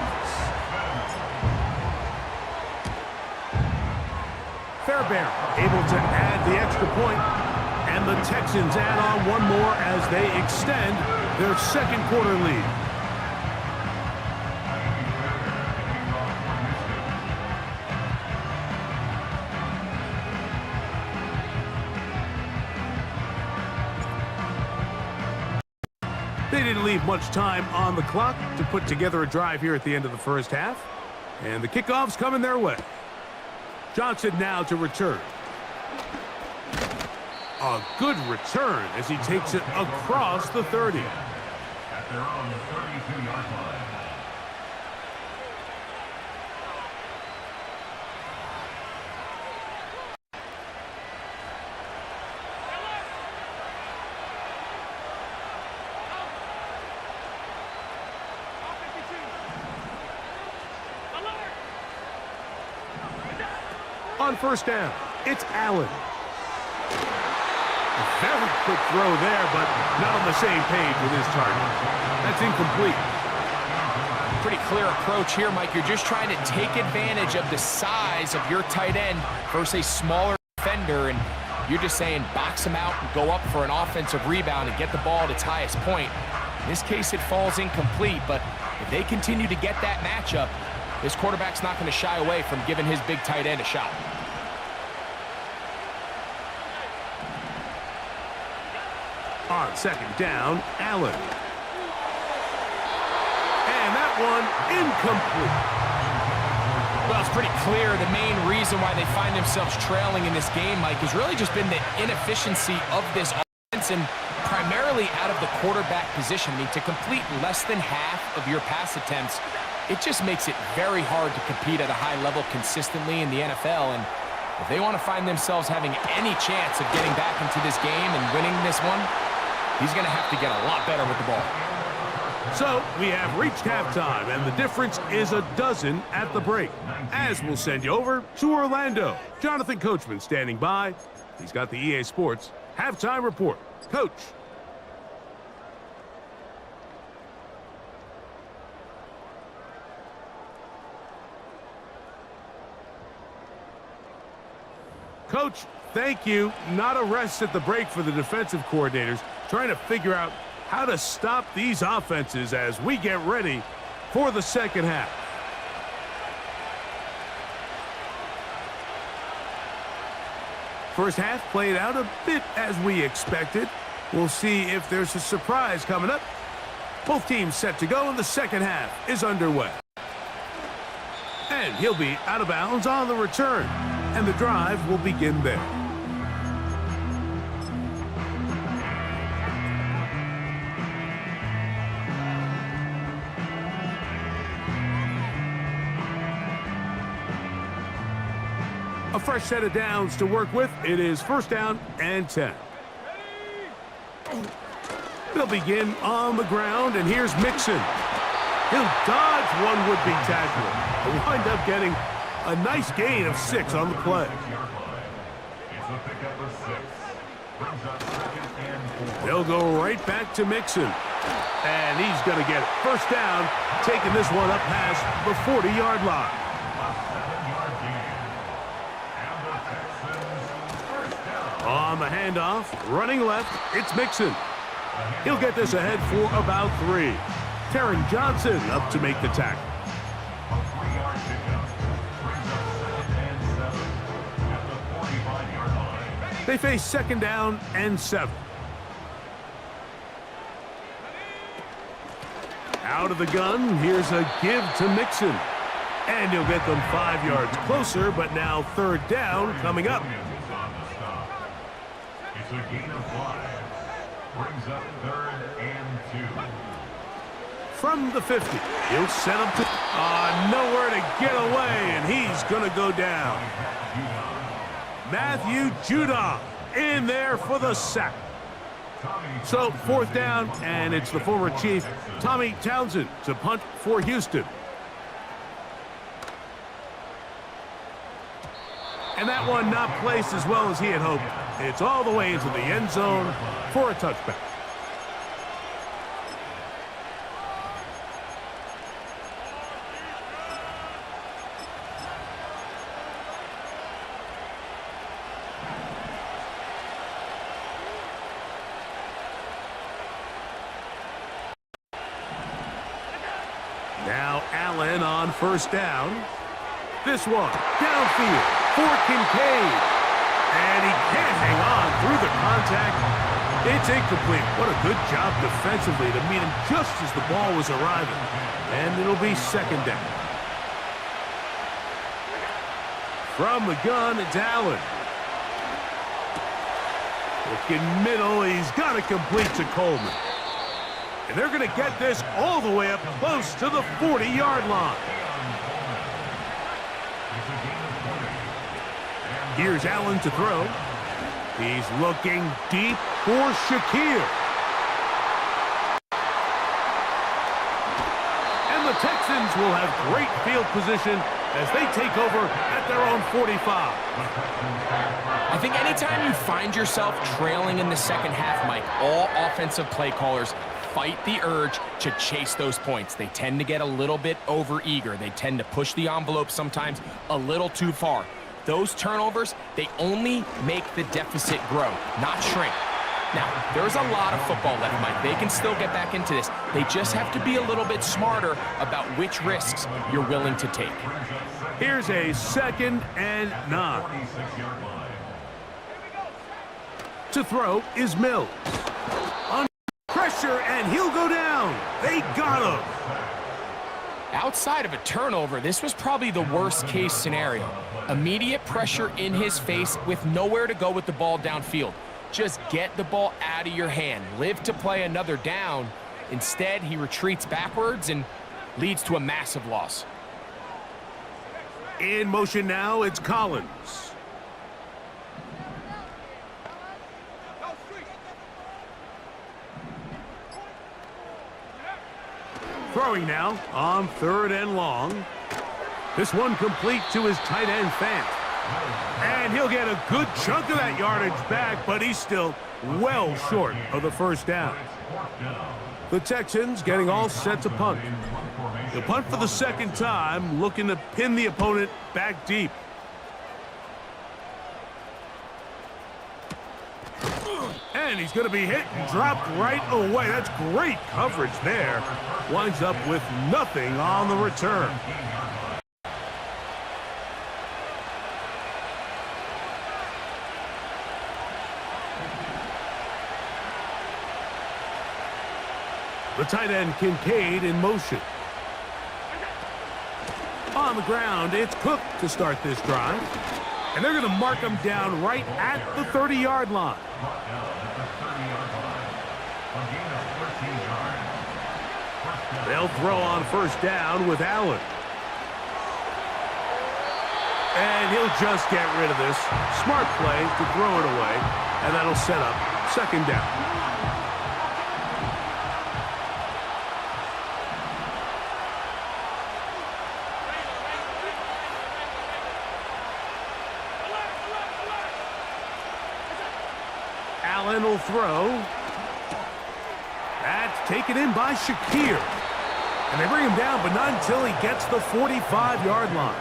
Fairbairn able to add the extra point, and the Texans add on one more as they extend their 2nd quarter lead. They didn't leave much time on the clock to put together a drive here at the end of the first half, and the kickoff's coming their way. Johnson now to return. A good return as he takes it across the 30. At their own 32-yard line. On 1st down, it's Allen. A very quick throw there, but not on the same page with his target. That's incomplete. Pretty clear approach here, Mike. You're just trying to take advantage of the size of your tight end versus a smaller defender, and you're just saying box him out and go up for an offensive rebound and get the ball at its highest point. In this case, it falls incomplete, but if they continue to get that matchup, this quarterback's not going to shy away from giving his big tight end a shot. On 2nd down, Allen. And that one incomplete. Well, it's pretty clear the main reason why they find themselves trailing in this game, Mike, has really just been the inefficiency of this offense and primarily out of the quarterback position. I mean, to complete less than half of your pass attempts, it just makes it very hard to compete at a high level consistently in the NFL. And if they want to find themselves having any chance of getting back into this game and winning this one, he's going to have to get a lot better with the ball. So we have reached halftime, and the difference is 12 at the break. As we'll send you over to Orlando. Jonathan Coachman standing by. He's got the EA Sports halftime report. Coach. Coach, thank you. Not a rest at the break for the defensive coordinators, trying to figure out how to stop these offenses as we get ready for the second half. First half played out a bit as we expected. We'll see if there's a surprise coming up. Both teams set to go, and the second half is underway. And he'll be out of bounds on the return, and the drive will begin there. A fresh set of downs to work with. It is first down and 10. They'll begin on the ground, and here's Mixon. He'll dodge one would-be tackler and wind up getting a nice gain of 6 on the play. They'll go right back to Mixon, and he's going to get it. First down, taking this one up past the 40-yard line. On the handoff, running left, it's Mixon. He'll get this ahead for about 3. Taron Johnson up to make the tackle. They face second down and 7. Out of the gun, here's a give to Mixon. And he'll get them 5 yards closer, but now third down coming up. It's a gain of 5. Brings up 3rd and 2. From the 50, he'll set him to nowhere to get away, and he's going to go down. Matthew Judon in there for the sack. So fourth down, and it's the former Chief, Tommy Townsend, to punt for Houston. And that one not placed as well as he had hoped. It's all the way into the end zone for a touchback. Now Allen on first down. This one downfield for Kincaid. And he can't hang on through the contact. It's incomplete. What a good job defensively to meet him just as the ball was arriving. And it'll be second down. From the gun, it's Allen. Looking middle, he's got to complete to Coleman. And they're going to get this all the way up close to the 40-yard line. Here's Allen to throw. He's looking deep for Shakir. And the Texans will have great field position as they take over at their own 45. I think anytime you find yourself trailing in the second half, Mike, all offensive play callers fight the urge to chase those points. They tend to get a little bit overeager. They tend to push the envelope sometimes a little too far. Those turnovers, they only make the deficit grow, not shrink. Now, there's a lot of football left, Mike. They can still get back into this. They just have to be a little bit smarter about which risks you're willing to take. Here's a 2nd and 9. To throw is Mills. Under pressure, and he'll go down. They got him. Outside of a turnover, this was probably the worst-case scenario. Immediate pressure in his face with nowhere to go with the ball downfield. Just get the ball out of your hand. Live to play another down. Instead, he retreats backwards and leads to a massive loss. In motion now, it's Collins. Throwing now on 3rd and long. This one complete to his tight end, Fant. And he'll get a good chunk of that yardage back, but he's still well short of the first down. The Texans getting all set to punt. He'll punt for the second time, looking to pin the opponent back deep. And he's going to be hit and dropped right away. That's great coverage there. Winds up with nothing on the return. The tight end, Kincaid, in motion. On the ground, it's Cook to start this drive. And they're going to mark him down right at the 30-yard line. They'll throw on first down with Allen. And he'll just get rid of this. Smart play to throw it away. And that'll set up second down. Allen will throw. That's taken in by Shakir. And they bring him down, but not until he gets the 45-yard line.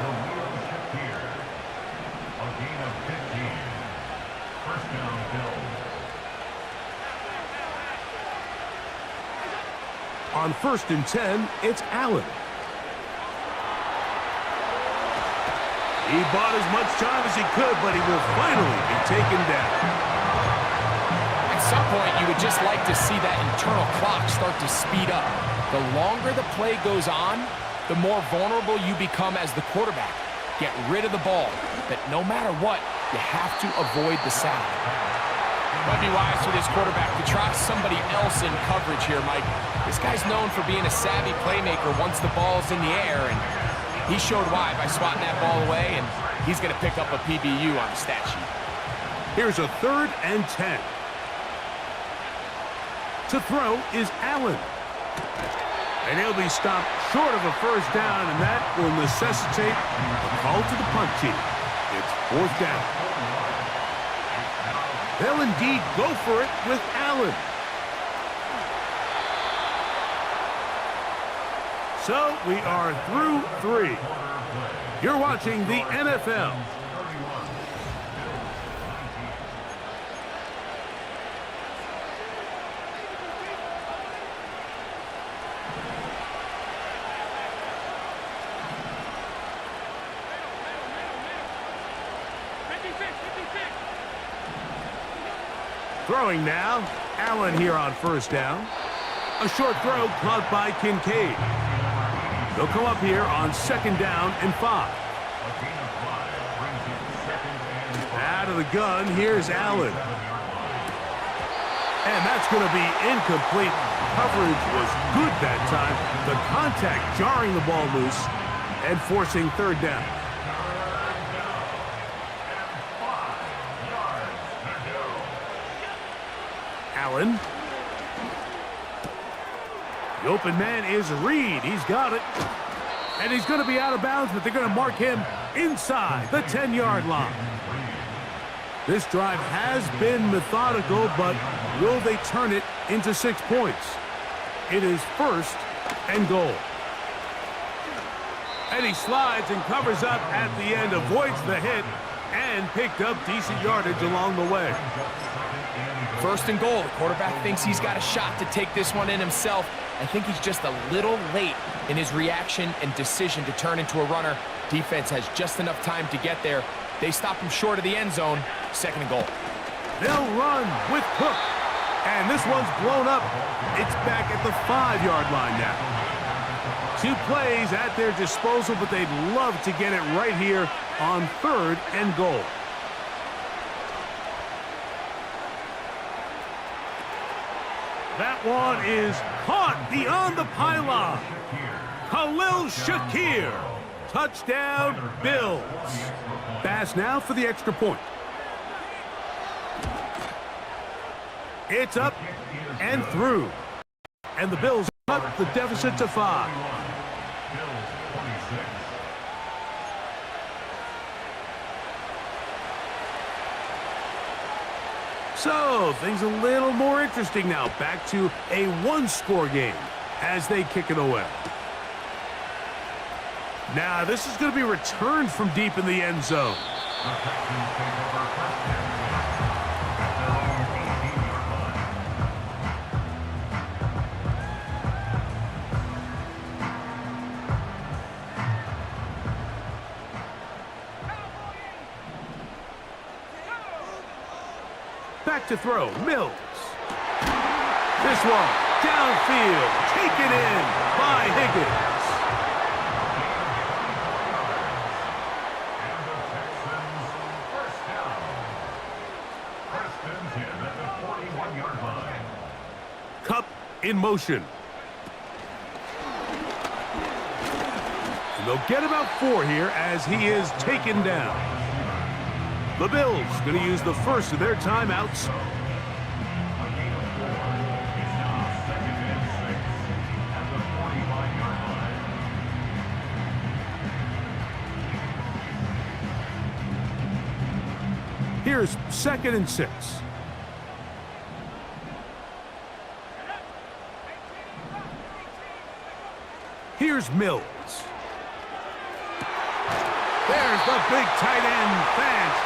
A gain of 15. First down, Bills. On 1st and 10, it's Allen. He bought as much time as he could, but he will finally be taken down. At some point, you would just like to see that internal clock start to speed up. The longer the play goes on, the more vulnerable you become as the quarterback. Get rid of the ball, but no matter what, you have to avoid the sack. Might be wise for this quarterback to try somebody else in coverage here, Mike. This guy's known for being a savvy playmaker once the ball's in the air, and he showed why by swatting that ball away, and he's going to pick up a PBU on the stat sheet. Here's a 3rd and 10. To throw is Allen. And he'll be stopped short of a first down, and that will necessitate a call to the punt team. It's 4th down. They'll indeed go for it with Allen. So we are through 3. You're watching the NFL. Throwing now, Allen here on first down. A short throw caught by Kincaid. They'll come up here on 2nd down and 5. Out of the gun, here's Allen. And that's going to be incomplete. Coverage was good that time. The contact jarring the ball loose and forcing 3rd down. Allen. The open man is Reed. He's got it. And he's going to be out of bounds, but they're going to mark him inside the 10-yard line. This drive has been methodical, but will they turn it into 6 points? It is 1st and goal. And he slides and covers up at the end, avoids the hit, and picked up decent yardage along the way. 1st and goal. The quarterback thinks he's got a shot to take this one in himself. I think he's just a little late in his reaction and decision to turn into a runner. Defense has just enough time to get there. They stop him short of the end zone. 2nd and goal. They'll run with Cook. And this one's blown up. It's back at the 5-yard line now. 2 plays at their disposal, but they'd love to get it right here on 3rd and goal. That one is caught beyond the pylon. Khalil Shakir. Touchdown, Bills. Pass now for the extra point. It's up and through. And the Bills cut the deficit to 5. So, things a little more interesting now. Back to a 1-score game as they kick it away. Now, this is going to be returned from deep in the end zone. Back to throw, Mills. This one, downfield, taken in by Higgins. Cup in motion. And they'll get about 4 here as he is taken down. The Bills going to use the first of their timeouts. Here's 2nd and 6. Here's Mills. There's the big tight end, Fant.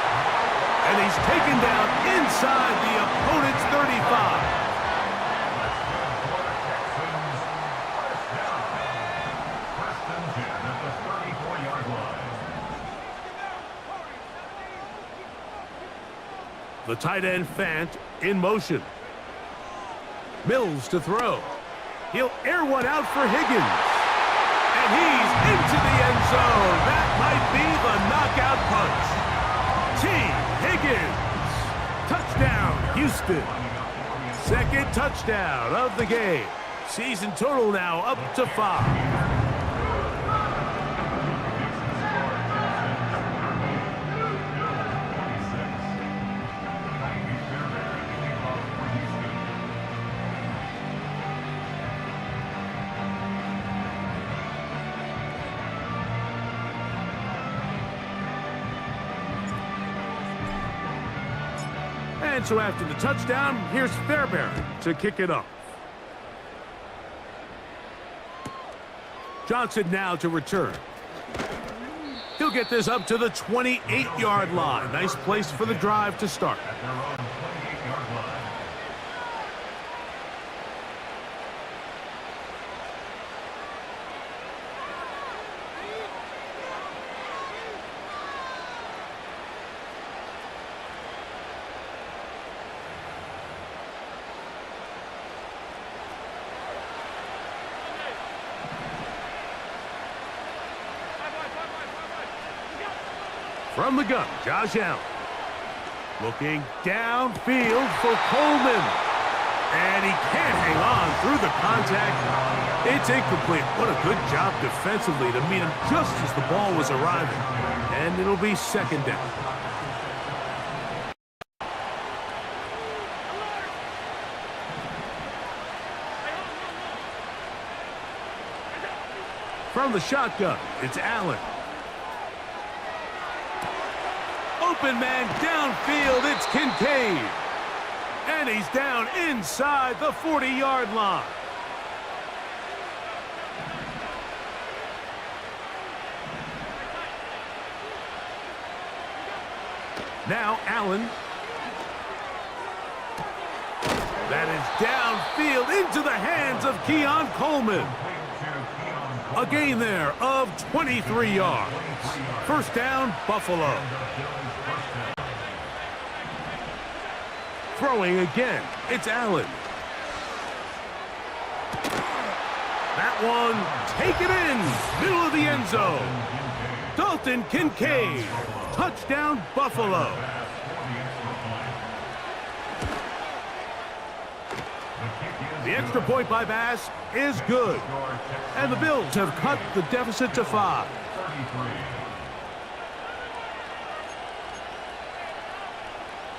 And he's taken down inside the opponent's 35. The tight end, Fant, in motion. Mills to throw. He'll air one out for Higgins. And he's into the end zone. That might be the knockout punch. T. Higgins. Touchdown, Houston. 2nd touchdown of the game. Season total now up to 5. And so after the touchdown, here's Fairbairn to kick it off. Johnson now to return. He'll get this up to the 28-yard line. Nice place for the drive to start. From the gun, Josh Allen. Looking downfield for Coleman. And he can't hang on through the contact. It's incomplete. What a good job defensively to meet him just as the ball was arriving. And it'll be 2nd down. From the shotgun, it's Allen. Open man downfield, it's Kincaid. And he's down inside the 40-yard line. Now Allen. That is downfield into the hands of Keon Coleman. A gain there of 23 yards. 1st down, Buffalo. Throwing again, it's Allen. That one, taken in, middle of the end zone. Dalton Kincaid, touchdown Buffalo. The extra point by Bass is good. And the Bills have cut the deficit to 5.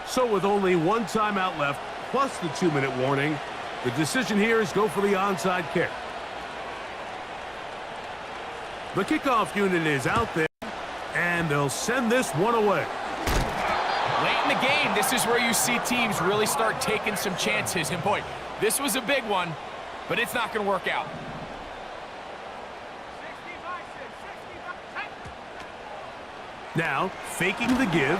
So with only 1 timeout left, plus the 2-minute warning, the decision here is go for the onside kick. The kickoff unit is out there, and they'll send this one away. Late in the game, this is where you see teams really start taking some chances. And boy, this was a big one, but it's not going to work out. Now, faking the give.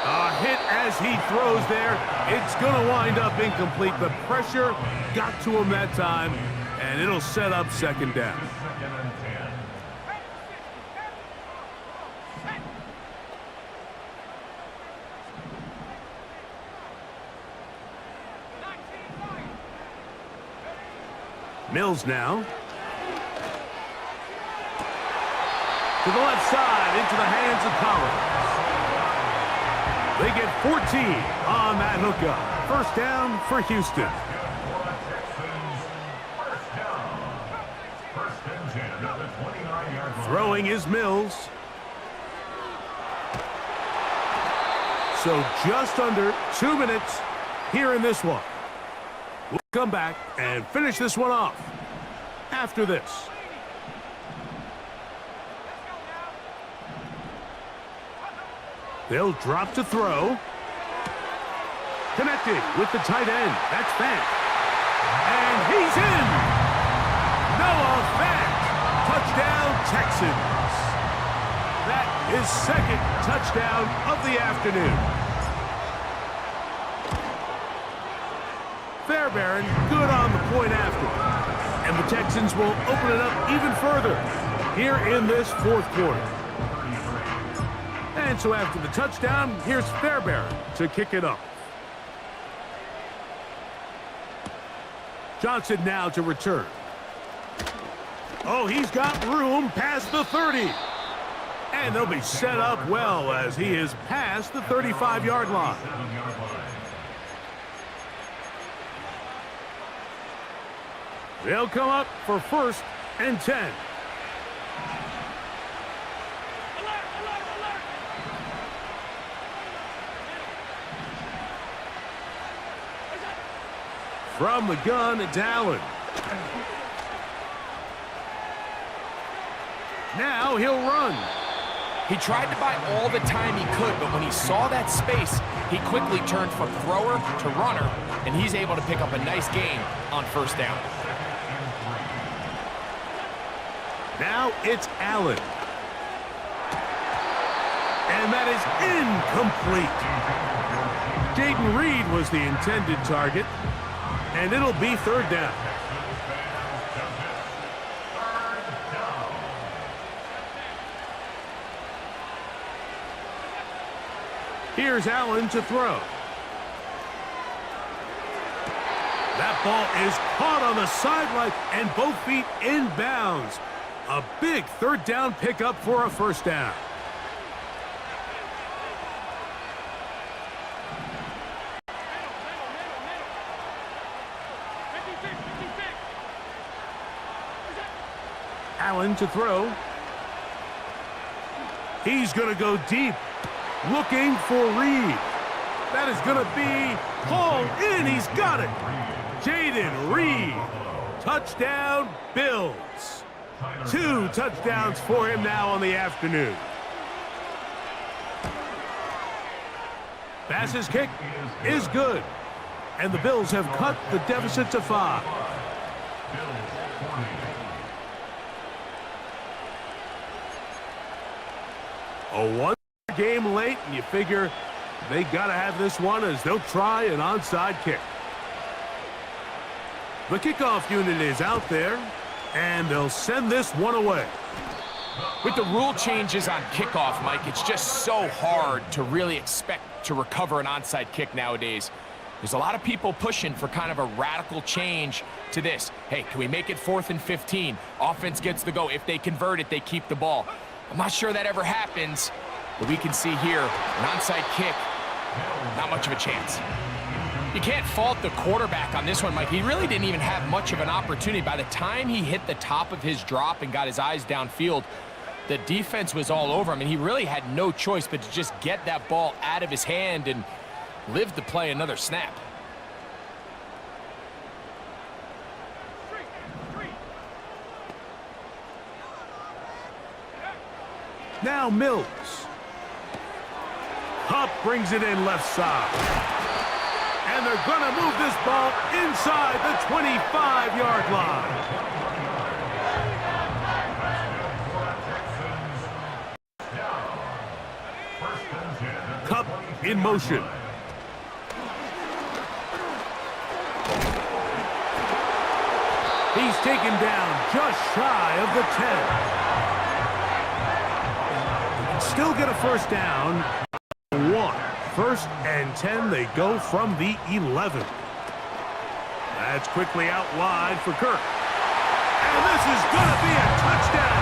A hit as he throws there. It's going to wind up incomplete. The pressure got to him that time, and it'll set up 2nd down. Mills now. To the left side, into the hands of Collins. They get 14 on that hookup. First down for Houston. Throwing is Mills. So just under 2 minutes here in this one. We'll come back and finish this one off after this. They'll drop to throw. Connecting with the tight end. That's Fant. And he's in. Noah Fant. Touchdown, Texans. That is second touchdown of the afternoon. Fairbairn good on the point after. And the Texans will open it up even further here in this fourth quarter. And so after the touchdown, here's Fairbairn to kick it up. Johnson now to return. Oh, he's got room past the 30. And they'll be set up well as he is past the 35-yard line. They'll come up for 1st and 10. From the gun, it's Allen. Now he'll run. He tried to buy all the time he could, but when he saw that space, he quickly turned from thrower to runner, and he's able to pick up a nice gain on first down. Now it's Allen. And that is incomplete. Jaden Reed was the intended target, and it'll be 3rd down. Here's Allen to throw. That ball is caught on the sideline and both feet in bounds. A big 3rd down pickup for a 1st down. Allen to throw. He's going to go deep. Looking for Reed. That is going to be hauled in. He's got it. Jaden Reed. Touchdown, Bills. 2 touchdowns for him now on the afternoon. Bass's kick is good. And the Bills have cut the deficit to 5. A 1 game late, and you figure they got to have this one as they'll try an onside kick. The kickoff unit is out there, and they'll send this one away. With the rule changes on kickoff, Mike, it's just so hard to really expect to recover an onside kick nowadays. There's a lot of people pushing for kind of a radical change to this. Hey, can we make it 4th and 15? Offense gets the go. If they convert it, they keep the ball. I'm not sure that ever happens, but we can see here, an onside kick, not much of a chance. You can't fault the quarterback on this one, Mike. He really didn't even have much of an opportunity. By the time he hit the top of his drop and got his eyes downfield, the defense was all over him, and he really had no choice but to just get that ball out of his hand and live to play another snap. Now Mills. Hupp brings it in left side. And they're going to move this ball inside the 25-yard line. Kupp in motion. He's taken down just shy of the 10. Still get a 1st down. 1st and 10. They go from the 11. That's quickly out wide for Kirk. And this is going to be a touchdown.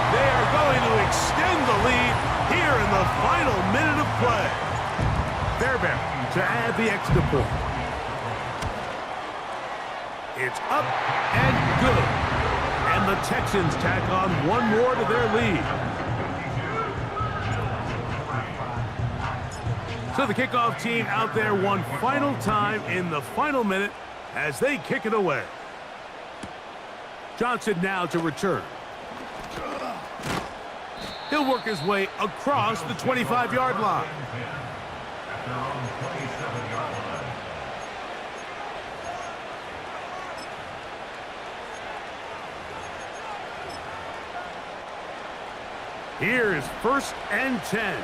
They are going to extend the lead here in the final minute of play. Fairbairn to add the extra point. It's up and good. And the Texans tack on one more to their lead. So the kickoff team out there one final time in the final minute as they kick it away. Johnson now to return. He'll work his way across the 25-yard line. At their own 27-yard line. Here's 1st and 10.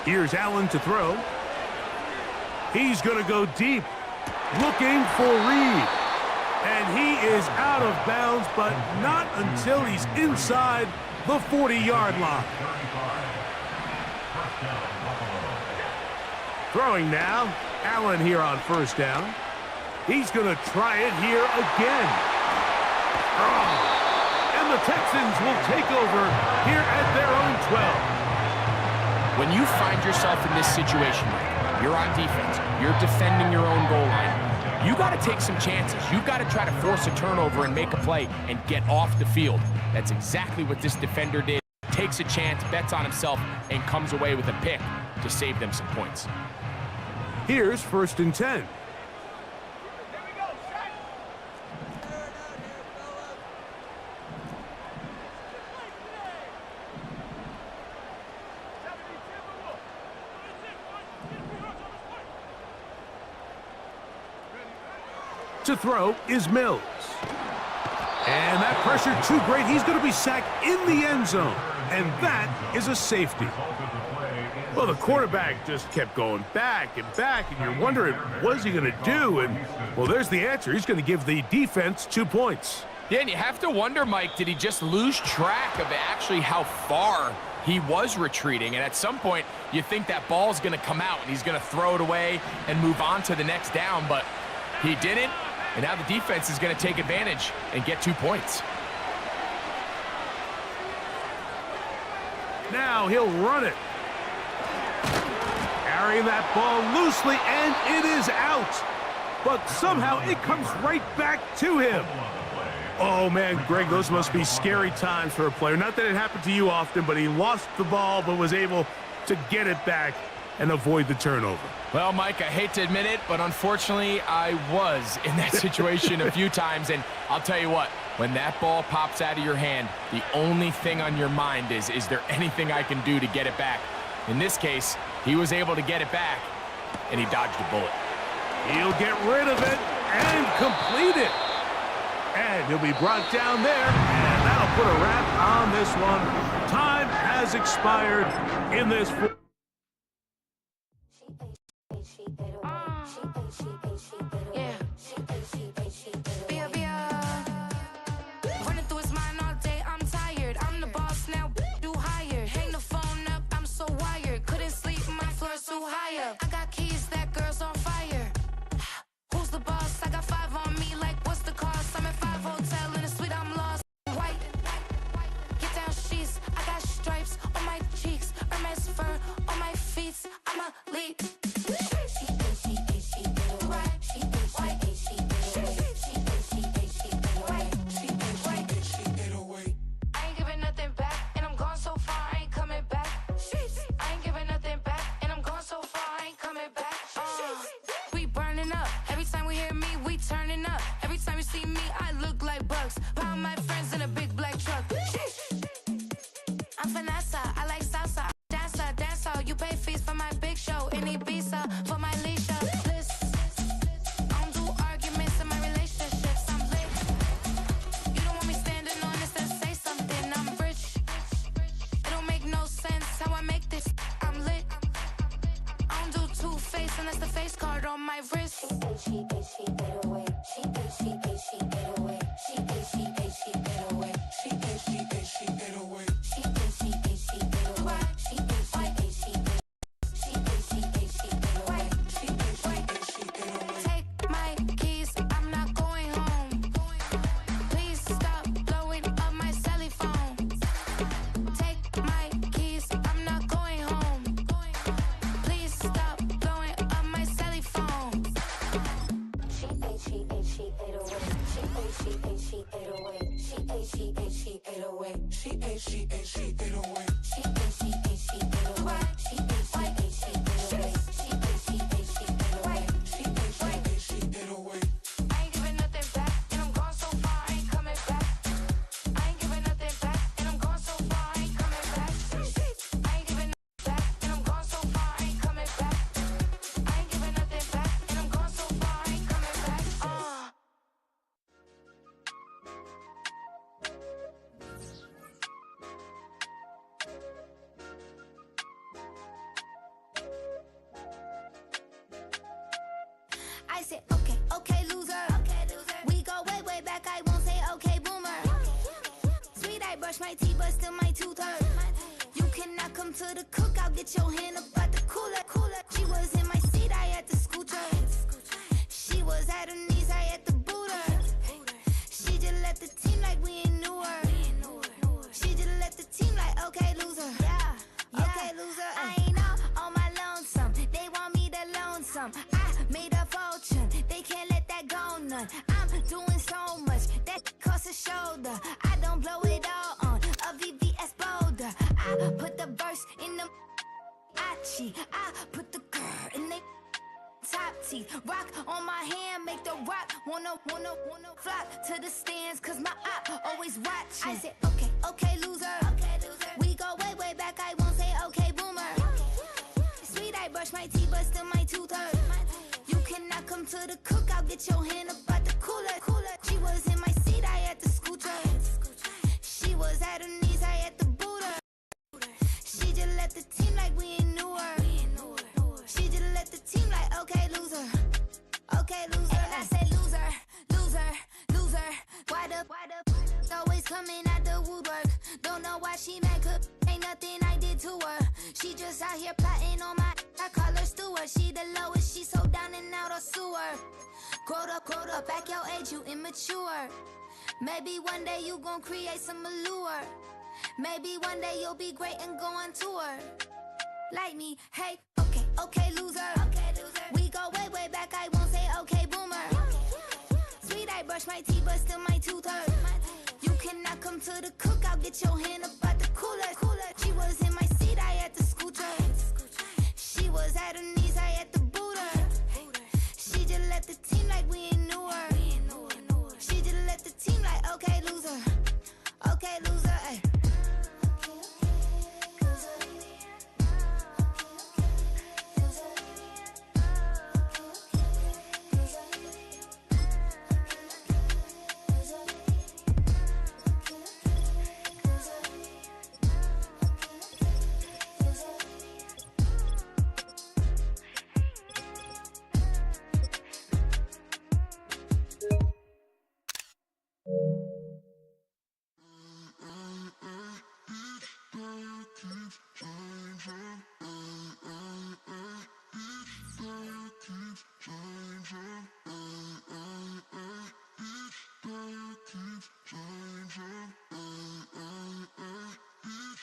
Here's Allen to throw. He's going to go deep, looking for Reed. And he is out of bounds, but not until he's inside the 40-yard line. Throwing now, Allen here on 1st down. He's going to try it here again. And the Texans will take over here at their own 12. When you find yourself in this situation, you're on defense, you're defending your own goal line, you got to take some chances. You've got to try to force a turnover and make a play and get off the field. That's exactly what this defender did. Takes a chance, bets on himself, and comes away with a pick to save them some points. Here's 1st and 10. To throw is Mills. And that pressure too great. He's going to be sacked in the end zone. And that is a safety. Well, the quarterback just kept going back, and you're wondering, what's he going to do? And, well, there's the answer. He's going to give the defense 2 points. Yeah, and you have to wonder, Mike, did he just lose track of actually how far he was retreating? And at some point, you think that ball's going to come out, and he's going to throw it away and move on to the next down, but he didn't. And now the defense is going to take advantage and get 2 points. Now he'll run it. Carrying that ball loosely, and it is out. But somehow it comes right back to him. Oh, man, Greg, those must be scary times for a player. Not that it happened to you often, but he lost the ball but was able to get it back and avoid the turnover. Well, Mike, I hate to admit it, but unfortunately, I was in that situation a few times, and I'll tell you what, when that ball pops out of your hand, the only thing on your mind is there anything I can do to get it back? In this case, he was able to get it back, and he dodged a bullet. He'll get rid of it and complete it. And he'll be brought down there, and that'll put a wrap on this one. Time has expired in this. Running through his mind all day, I'm tired. I'm the boss now, do higher. Hang the phone up, I'm so wired. Couldn't sleep, my floor's too high up. I got keys, that girl's on fire. Who's the boss? I got 5 on me, like what's the cost? I'm at 5 hotel in a suite, I'm lost. White, get down sheets. I got stripes on my cheeks, Hermes fur on my feet. I'm a lead. On my wrist. I said, okay, okay, loser. We go way, way back, I won't say okay, boomer. Sweet, I brush my teeth, but still my tooth hurt. You cannot come to the cookout, get your hand up at the cooler. She was in my seat, I had to scoot her. She was at her knees, I had to boot her. She just left the team like we ain't knew her. She just left the team like, okay, loser. Yeah, okay, loser. I ain't out on my lonesome. They want me to loan some. I made a fortune. They can't let that go none. I'm doing so much that costs a shoulder. I don't blow it all on a VVS boulder. I put the verse in the I put the girl in the top teeth. Rock on my hand, make the rock wanna flock to the stands, cause my eye always watching. I said, okay, okay, loser. We go way, way back, I won't say okay, boomer. Sweet, I brush my teeth, but still my tooth hurt. You cannot come to the cookout, get your hand up at the cooler. She was in my seat, I had to scoot her. She was at her knees, I had to boot her. She just left the team like we ain't knew her. She just left the team like, okay, loser. Okay, loser. And I said, loser, loser, loser. Why the always coming out the woodwork? Don't know why she mad, cause ain't nothing I did to her. She just out here plotting on my, I call her steward. She the lowest, she so down and out of sewer. Growed up, back your age, you immature. Maybe one day you gon' create some allure. Maybe one day you'll be great and go on tour. Like me, hey, okay, okay, loser. We go way, way back, I won't say okay, boomer. Sweet, I brush my teeth, but still my tooth hurt. You cannot come to the cookout, get your hand up at the cooler. She was in my seat, I had to scoot her. She was at her knees, I had to boot her. She just left the team like we